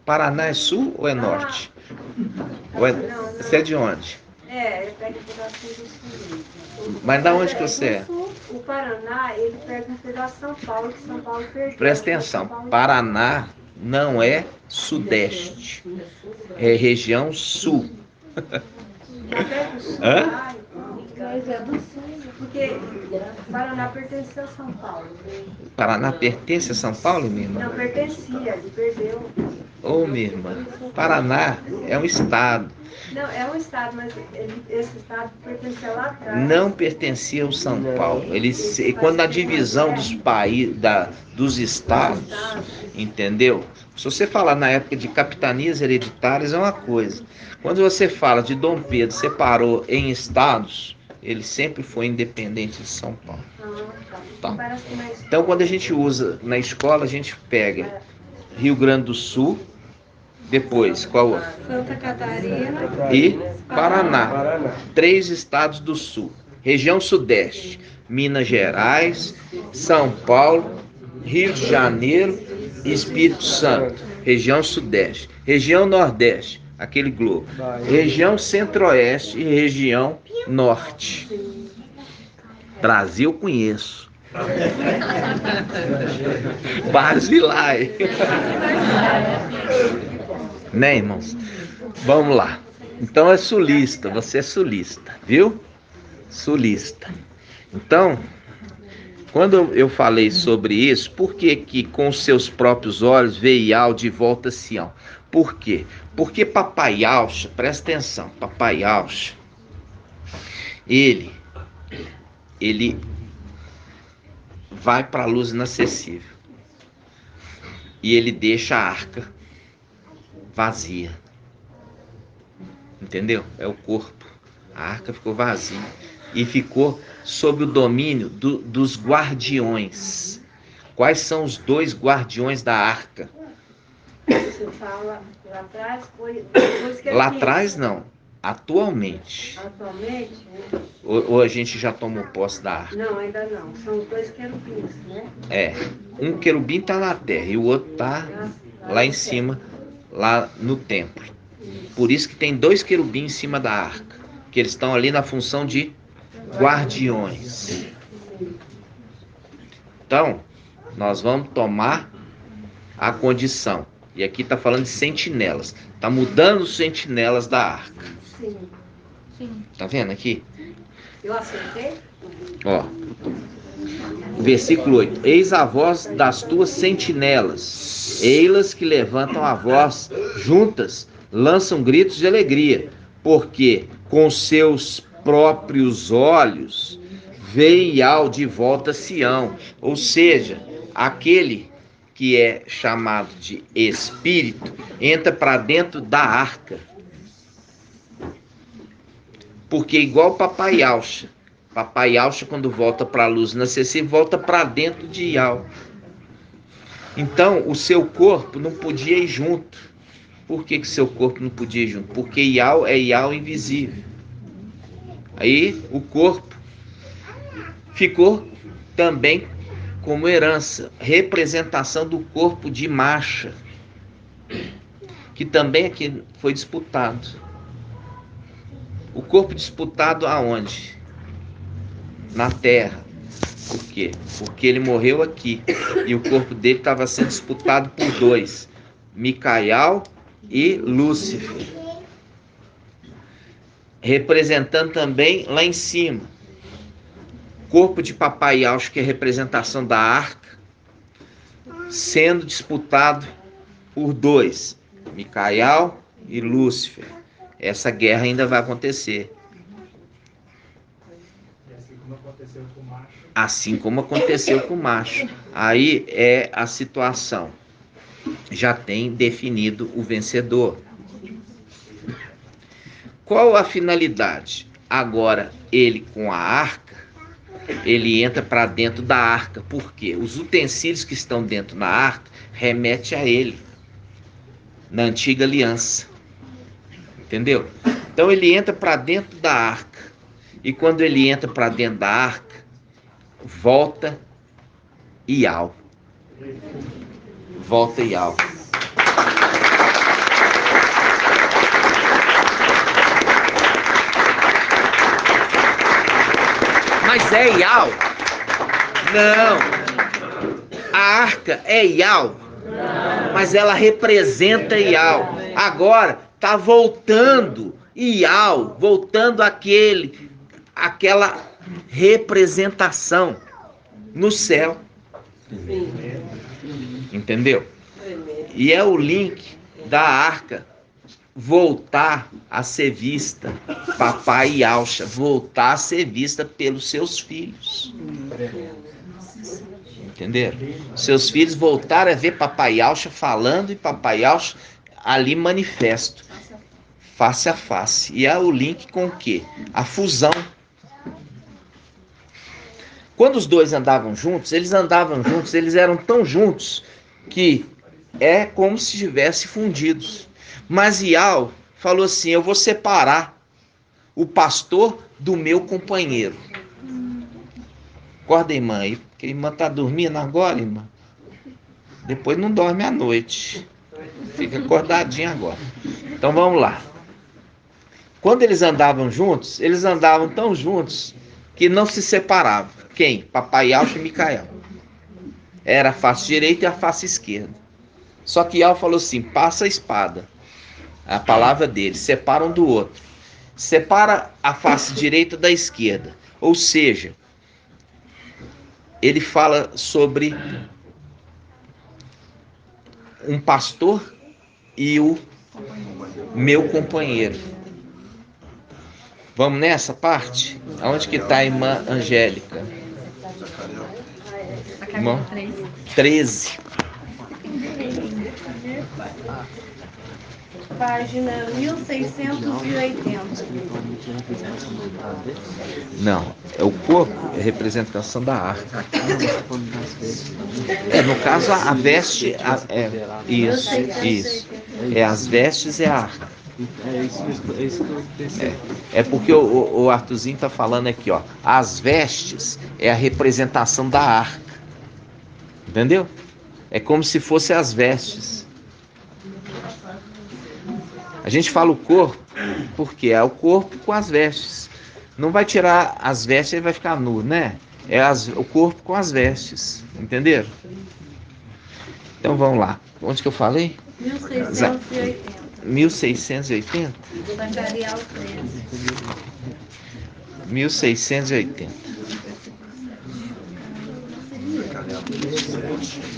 Paraná é sul ou é norte? Ou você é de onde? Ele pega um pedacinho do sul. Mas da onde que você é? O Paraná, ele pega um pedaço de São Paulo, que São Paulo perdeu. Presta atenção, Paraná não é sudeste, é região sul. Hã? Mas é do sul, porque Paraná pertencia a São Paulo. Paraná pertence a São Paulo, minha irmã? Não pertencia, ele perdeu. Ô, minha irmã, Paraná é um estado. Não, é um estado, mas esse estado pertencia lá atrás. Não pertencia ao São Paulo. Quando a divisão dos estados, entendeu? Se você falar na época de capitanias hereditárias é uma coisa. Quando você fala de Dom Pedro separou em estados, ele sempre foi independente de São Paulo. Tá. Então, quando a gente usa na escola, a gente pega Rio Grande do Sul, depois, qual outro? Santa Catarina e Paraná. 3 estados do sul. Região sudeste, Minas Gerais, São Paulo, Rio de Janeiro e Espírito Santo. Região sudeste. Região nordeste, aquele globo. Região centro-oeste e região norte. Brasil conheço. Basilai. Né, irmãos? Vamos lá. Então é sulista, você é sulista, viu? Sulista. Então, quando eu falei sobre isso, por que com seus próprios olhos vê Iau de volta a Sião? Por quê? Porque Papai Yaucha, presta atenção, Papai Yaucha, ele vai para a luz inacessível e ele deixa a arca vazia. Entendeu? É o corpo. A arca ficou vazia e ficou sob o domínio dos guardiões. Quais são os 2 guardiões da arca? Você fala lá atrás, foi depois que lá atrás não, atualmente. Atualmente? Ou a gente já tomou posse da arca? Não, ainda não. São 2 querubins, né? Um querubim está na terra e o outro está lá em cima, lá no templo. Por isso que tem 2 querubins em cima da arca, que eles estão ali na função de guardiões. Então, nós vamos tomar a condição. E aqui está falando de sentinelas. Está mudando os sentinelas da arca. Sim. Tá vendo aqui? Eu acertei? Ó. Versículo 8. Eis a voz das tuas sentinelas. Eilas que levantam a voz juntas, lançam gritos de alegria, porque com seus próprios olhos vê Iau de volta a Sião. Ou seja, aquele que é chamado de espírito, entra para dentro da arca. Porque igual Papai Yaucha, quando volta para a luz inacessível, volta para dentro de Iau. Então, o seu corpo não podia ir junto. Por que seu corpo não podia ir junto? Porque Iau é Iau invisível. Aí, o corpo ficou também como herança, representação do corpo de Macha, que também aqui foi disputado. O corpo disputado aonde? Na terra. Por quê? Porque ele morreu aqui e o corpo dele estava sendo disputado por 2, Micael e Lúcifer, representando também lá em cima. Corpo de Papai Yaucha, que é a representação da arca, sendo disputado por 2, Micael e Lúcifer. Essa guerra ainda vai acontecer. Assim como aconteceu com o macho. Aí é a situação. Já tem definido o vencedor. Qual a finalidade? Agora, ele com a arca, ele entra para dentro da arca. Por quê? Os utensílios que estão dentro da arca remetem a ele, na antiga aliança. Entendeu? Então ele entra para dentro da arca. E quando ele entra para dentro da arca, volta Ial. Volta Ial. Mas é Ial? Não. A arca é Ial? Mas ela representa Ial. Agora está voltando Ial, voltando aquela representação no céu. Entendeu? E é o link da arca voltar a ser vista, papai Yalcha, voltar a ser vista pelos seus filhos. Entenderam? Seus filhos voltaram a ver papai Yalcha falando e papai Yalcha ali manifesto, face a face. E é o link com o quê? A fusão. Quando os dois andavam juntos, eles eram tão juntos que é como se estivessem fundidos. Mas Ial falou assim: eu vou separar o pastor do meu companheiro. Acorda, irmã, aí, porque a irmã está dormindo agora, irmã. Depois não dorme à noite. Fica acordadinha agora. Então vamos lá. Quando eles andavam juntos, eles andavam tão juntos que não se separavam. Quem? Papai Yalcha e Micael. Era a face direita e a face esquerda. Só que Ial falou assim: passa a espada. A palavra dele, separa um do outro. Separa a face direita da esquerda. Ou seja, ele fala sobre um pastor e o meu companheiro. Vamos nessa parte? Aonde que está a irmã Angélica? Irmão? 13. Página 1680. Não, é o corpo, é a representação da arca. No caso, a veste, isso. As vestes é a arca. É porque o Arthurzinho está falando aqui, ó. As vestes é a representação da arca. Entendeu? É como se fossem as vestes. A gente fala o corpo porque é o corpo com as vestes. Não vai tirar as vestes e vai ficar nu, né? É o corpo com as vestes. Entenderam? Então vamos lá. Onde que eu falei? 1680. 1680? Zacarial 13. 1680.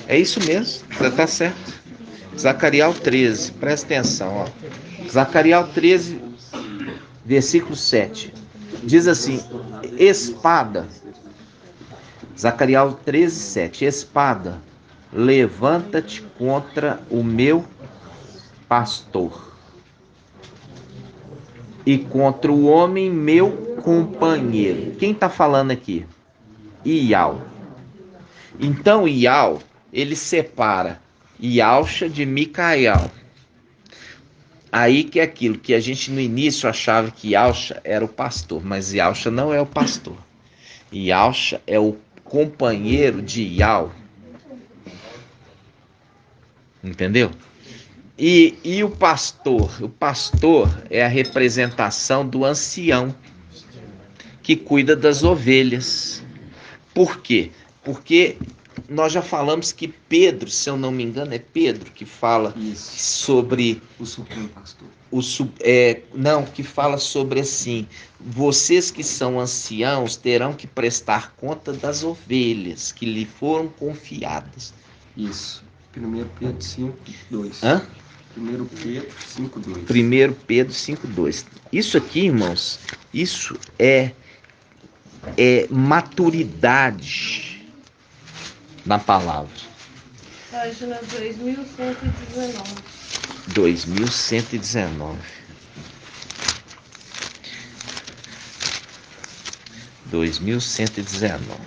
É isso mesmo, tá certo. Zacarial 13, presta atenção, ó. Zacarial 13, versículo 7. Diz assim: espada. Zacarial 13, 7. Espada, levanta-te contra o meu pastor e contra o homem meu companheiro. Quem está falando aqui? Ial. Então Ial, ele separa Yalcha de Micael. Aí que é aquilo que a gente no início achava que Yalcha era o pastor, mas Yalcha não é o pastor. Yalcha é o companheiro de Ial. Entendeu? E o pastor? O pastor é a representação do ancião que cuida das ovelhas. Por quê? Porque nós já falamos que Pedro, se eu não me engano, é Pedro que fala sobre o supremo pastor. Que fala sobre assim: vocês que são anciãos terão que prestar conta das ovelhas que lhe foram confiadas. Isso. 1 Pedro 5:2. Hã? 1 Pedro 5:2. 1 Pedro 5:2. Isso aqui, irmãos, isso é maturidade na palavra. Página 2119. 2119. 2119.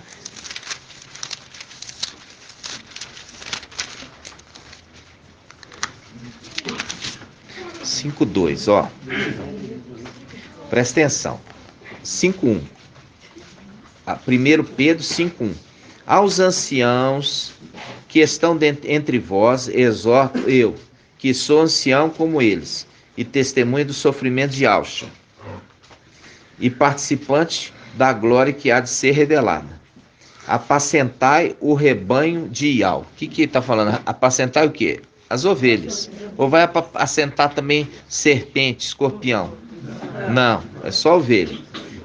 Cinco dois, ó. Presta atenção. 5:1. 1 Pedro 5:1. Aos anciãos que estão entre vós, exorto eu, que sou ancião como eles, e testemunha do sofrimento de Alcha, e participante da glória que há de ser revelada. Apacentai o rebanho de Ial. O que ele está falando? Apacentai o quê? As ovelhas. Ou vai apacentar também serpente, escorpião? Não, é só ovelha.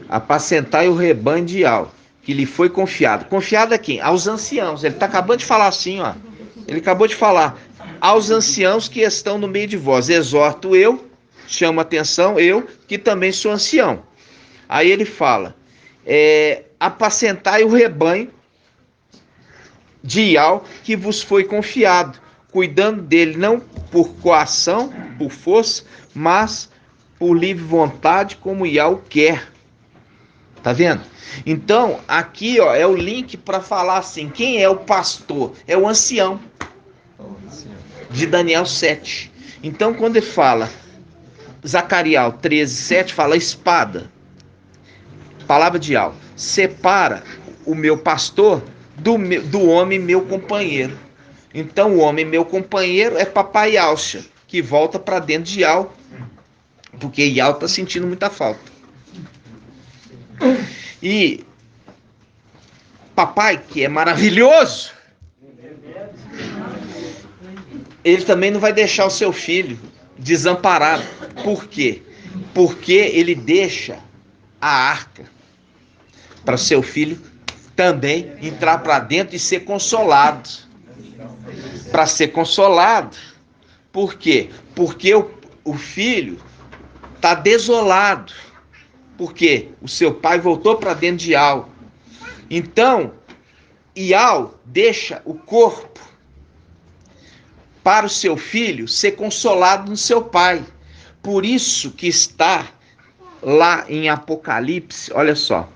Apacentai o rebanho de Ial, que lhe foi confiado. Confiado a quem? Aos anciãos. Ele está acabando de falar assim, ó. Ele acabou de falar. Aos anciãos que estão no meio de vós. Exorto eu, chamo a atenção, eu, que também sou ancião. Aí ele fala, apacentai o rebanho de Ial, que vos foi confiado, cuidando dele não por coação, por força, mas por livre vontade, como Ial quer. Tá vendo? Então, aqui ó, é o link para falar assim, quem é o pastor? É o ancião de Daniel 7. Então, quando ele fala, Zacarias 13:7, fala espada. Palavra de Ial, separa o meu pastor do homem meu companheiro. Então o homem meu companheiro é papai Alcha, que volta para dentro de Ial, porque Ial está sentindo muita falta. E papai, que é maravilhoso, ele também não vai deixar o seu filho desamparado. Por quê? Porque ele deixa a arca para seu filho também entrar para dentro e ser consolado. Para ser consolado. Por quê? Porque o filho está desolado. Porque o seu pai voltou para dentro de Ial. Então, Ial deixa o corpo para o seu filho ser consolado no seu pai. Por isso que está lá em Apocalipse, olha só.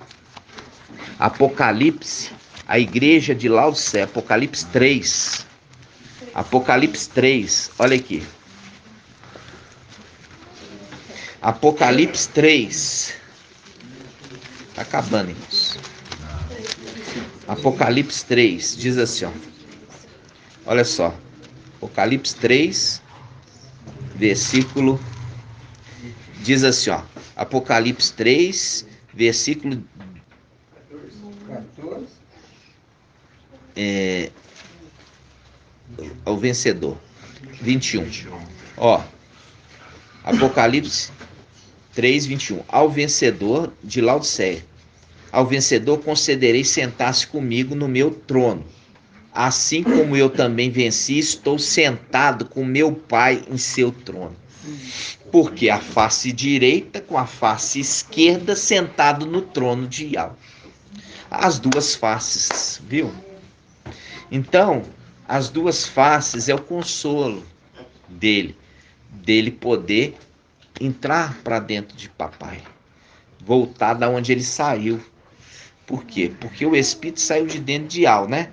Apocalipse, a igreja de Laodiceia, Apocalipse 3. Apocalipse 3, olha aqui. Apocalipse 3. Tá acabando, irmãos. Apocalipse 3, diz assim, ó. Olha só. Apocalipse 3, versículo, diz assim, ó. Apocalipse 3, versículo 14. Ao vencedor. 21. Ó. Apocalipse 3, 21. Ao vencedor de Laodiceia. Ao vencedor concederei sentar-se comigo no meu trono. Assim como eu também venci, estou sentado com meu Pai em seu trono. Porque a face direita com a face esquerda sentado no trono de Ial. As duas faces, viu? Então, as duas faces é o consolo dele poder entrar para dentro de papai, voltar da onde ele saiu. Por quê? Porque o espírito saiu de dentro de Ial, né?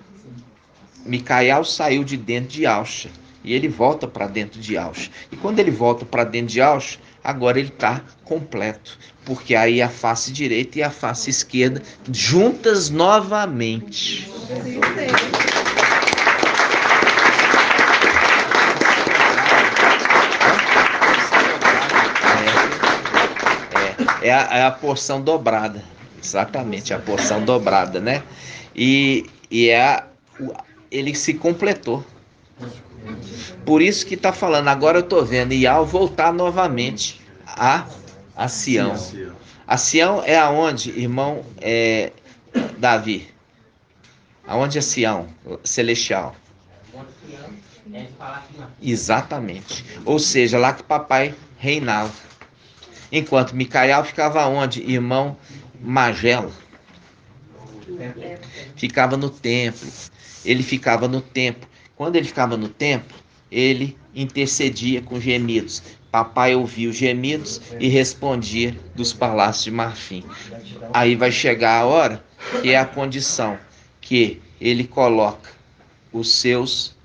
Micael saiu de dentro de Alcha e ele volta para dentro de Alcha. E quando ele volta para dentro de Alcha, agora ele está completo, porque aí a face direita e a face esquerda juntas novamente. É a porção dobrada, exatamente, a porção dobrada, né? E ele se completou. Por isso que está falando, agora eu estou vendo Ial voltar novamente a Sião. A Sião é aonde, irmão Davi? Aonde é Sião celestial? Exatamente. Ou seja, lá que papai reinava. Enquanto Micael ficava onde, irmão Magelo? Ficava no templo. Ele ficava no templo. Quando ele ficava no templo, ele intercedia com gemidos. Papai ouvia os gemidos e respondia dos palácios de marfim. Aí vai chegar a hora que é a condição que ele coloca os seus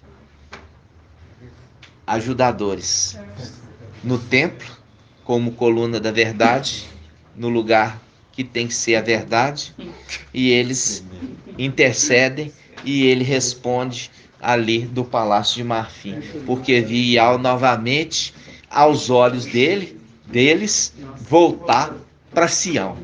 ajudadores no templo, como coluna da verdade, no lugar que tem que ser a verdade, e eles intercedem e ele responde ali do Palácio de Marfim, porque via novamente aos olhos deles voltar para Sião.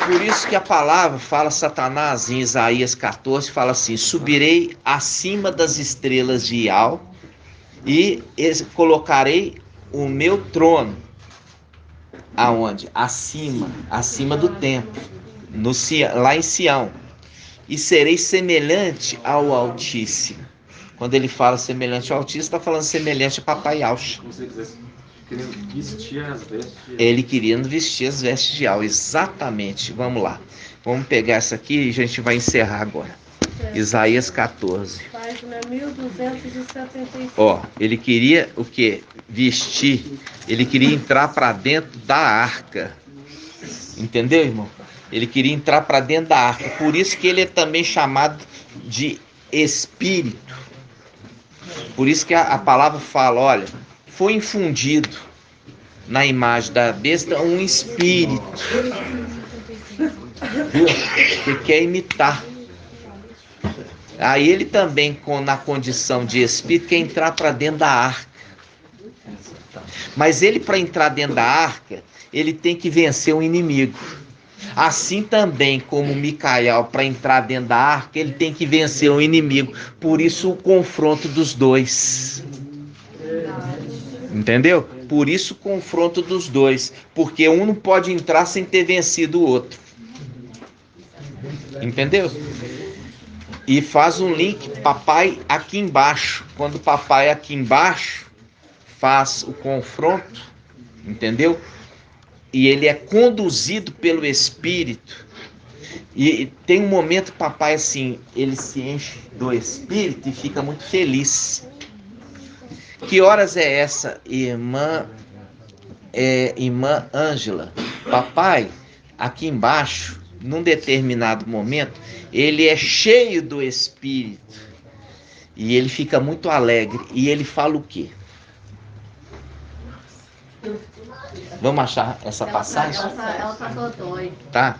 Por isso que a palavra fala, Satanás, em Isaías 14, fala assim: subirei acima das estrelas de Ial e colocarei o meu trono. Aonde? Acima do templo, lá em Sião. E serei semelhante ao Altíssimo. Quando ele fala semelhante ao Altíssimo, está falando semelhante a Papai Yahshua. Ele queria vestir as vestes de Al, exatamente. Vamos lá. Vamos pegar essa aqui e a gente vai encerrar agora. Isaías 14. Página 1275. Ó, ele queria o quê? Vestir. Ele queria entrar para dentro da arca. Entendeu, irmão? Ele queria entrar para dentro da arca. Por isso que ele é também chamado de Espírito. Por isso que a palavra fala, olha, foi infundido na imagem da besta um espírito, viu? Que quer imitar. Aí ele também, na condição de espírito, quer entrar para dentro da arca. Mas ele, para entrar dentro da arca, ele tem que vencer um inimigo. Assim também como Micael, para entrar dentro da arca, ele tem que vencer um inimigo. Por isso o confronto dos dois. Entendeu? Por isso o confronto dos dois. Porque um não pode entrar sem ter vencido o outro. Entendeu? E faz um link, papai aqui embaixo. Quando o papai aqui embaixo faz o confronto, entendeu? E ele é conduzido pelo Espírito. E tem um momento, papai, assim, ele se enche do Espírito e fica muito feliz. Que horas é essa, irmã Ângela? Papai, aqui embaixo, num determinado momento, ele é cheio do Espírito. E ele fica muito alegre. E ele fala o quê? Vamos achar essa passagem? Ela passou dois. Tá?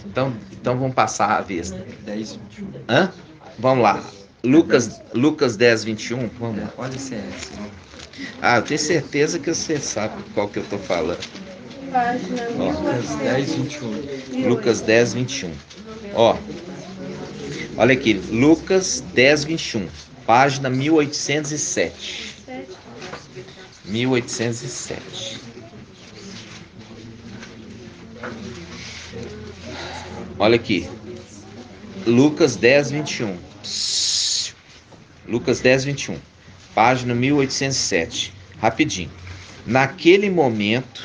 Então vamos passar a vez. 10, 21. Hã? Vamos lá. Lucas 10, 21. Vamos lá. Olha se é essa. Eu tenho certeza que você sabe qual que eu estou falando. Página Lucas 10, 21. Lucas 10, 21. Ó. Olha aqui. Lucas 10, 21. Página 1807. 1807. Olha aqui. Lucas 10, 21. Lucas 10, 21. Página 1807. Rapidinho. Naquele momento,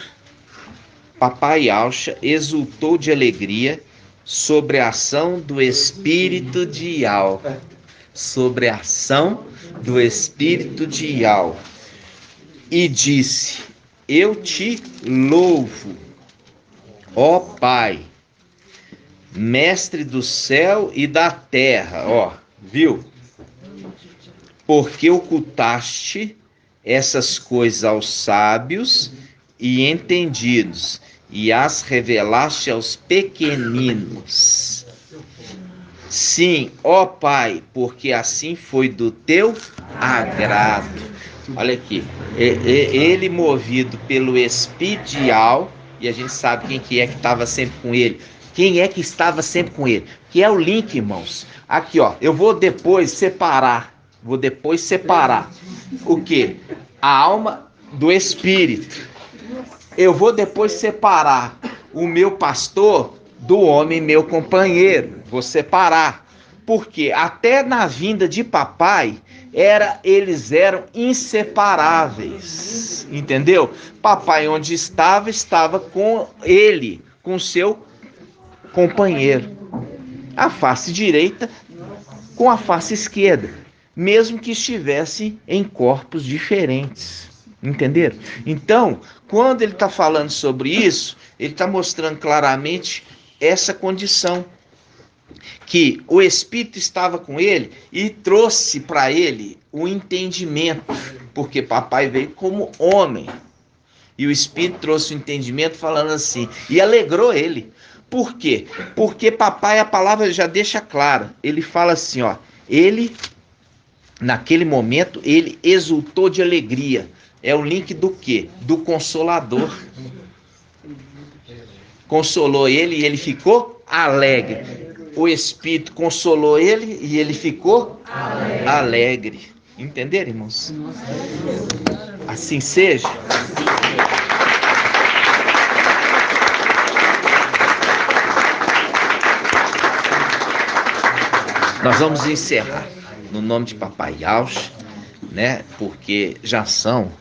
Papai Yahshua exultou de alegria sobre a ação do Espírito de Yal. Sobre a ação do Espírito de Yal. E disse: eu te louvo, ó Pai, Mestre do céu e da terra, ó, viu? Porque ocultaste essas coisas aos sábios e entendidos, e as revelaste aos pequeninos. Sim, ó Pai, porque assim foi do teu agrado. Olha aqui, ele movido pelo espiritual, e a gente sabe quem que é que estava sempre com ele. Quem é que estava sempre com ele? Que é o link, irmãos. Aqui, ó, eu vou depois separar o quê? A alma do espírito. Eu vou depois separar o meu pastor do homem meu companheiro. Vou separar. Porque até na vinda de papai, eles eram inseparáveis. Entendeu? Papai, onde estava com ele, com seu companheiro. A face direita com a face esquerda, mesmo que estivessem em corpos diferentes. Entenderam? Então, quando ele está falando sobre isso, ele está mostrando claramente essa condição, que o Espírito estava com ele e trouxe para ele o entendimento, porque papai veio como homem, e o Espírito trouxe o entendimento falando assim, e alegrou ele. Por quê? Porque papai, a palavra já deixa clara, ele fala assim, ó, ele, naquele momento, ele exultou de alegria. É o link do quê? Do Consolador. Consolou ele e ele ficou alegre. O Espírito consolou ele e ele ficou alegre. Entenderam, irmãos? Assim seja. Nós vamos encerrar no nome de Papai Yaush, né? Porque já são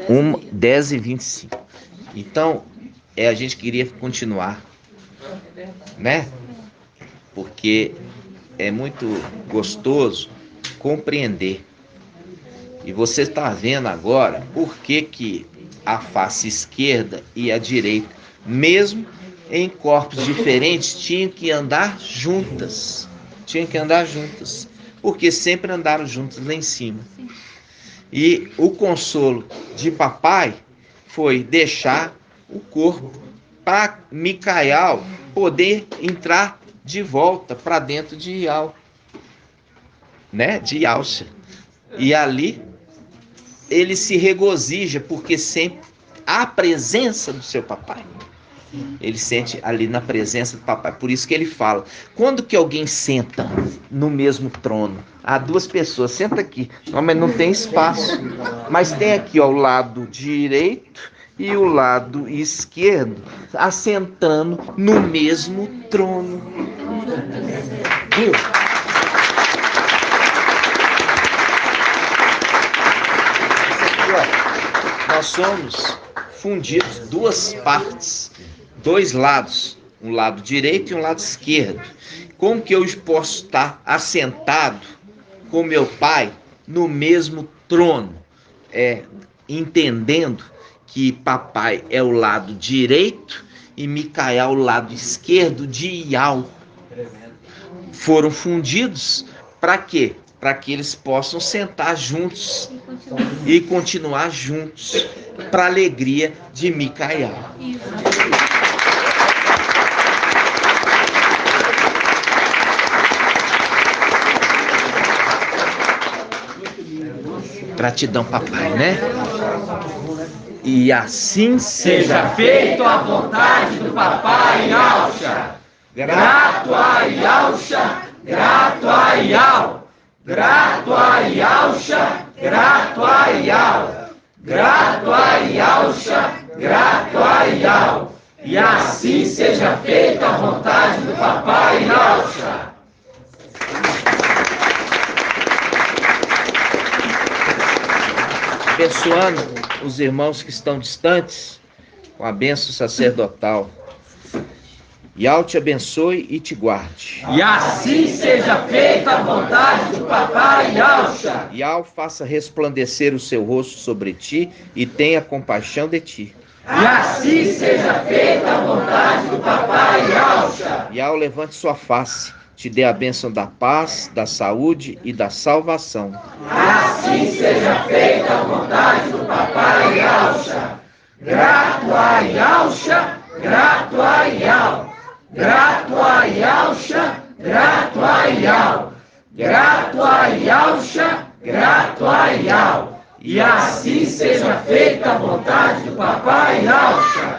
10h25. Então, a gente queria continuar, né? Porque é muito gostoso compreender. E você está vendo agora por que a face esquerda e a direita, mesmo em corpos diferentes, tinham que andar juntas. Porque sempre andaram juntos lá em cima. E o consolo de papai foi deixar o corpo para Micael poder entrar de volta para dentro de Ial, né? De Yalcha. E ali ele se regozija porque sempre há a presença do seu papai. Ele sente ali na presença do papai. Por isso que ele fala, quando que alguém senta no mesmo trono? Há duas pessoas, senta aqui. Não, mas não tem espaço. Mas tem aqui, ó, o lado direito e o lado esquerdo, assentando no mesmo trono. Viu? Nós somos fundidos duas partes, dois lados, um lado direito e um lado esquerdo. Como que eu posso estar assentado com meu pai no mesmo trono? Entendendo que papai é o lado direito e Micael o lado esquerdo de Ial. Foram fundidos para quê? Para que eles possam sentar juntos e continuar juntos, para a alegria de Micael. Gratidão, papai, né? E assim Seja feito a vontade do papai Yaucha. Grato a Yaucha, grato a Yau. Grato a Yaucha, grato a Yau. Grato a Yaucha, grato a Yau. E assim seja feita a vontade do papai Yaucha. Abençoando os irmãos que estão distantes com a bênção sacerdotal. Yau te abençoe e te guarde. E assim seja feita a vontade do papai Yaucha. Yau faça resplandecer o seu rosto sobre ti e tenha compaixão de ti. E assim seja feita a vontade do papai Yaucha. Yau levante sua face, te dê a bênção da paz, da saúde e da salvação. Assim seja feita a vontade do papai Yaucha. Grato a Yaucha, grato a Yau. Grato a Yaucha, grato a Yau. Grato a Yaucha, grato a Yau. E assim seja feita a vontade do papai Yaucha.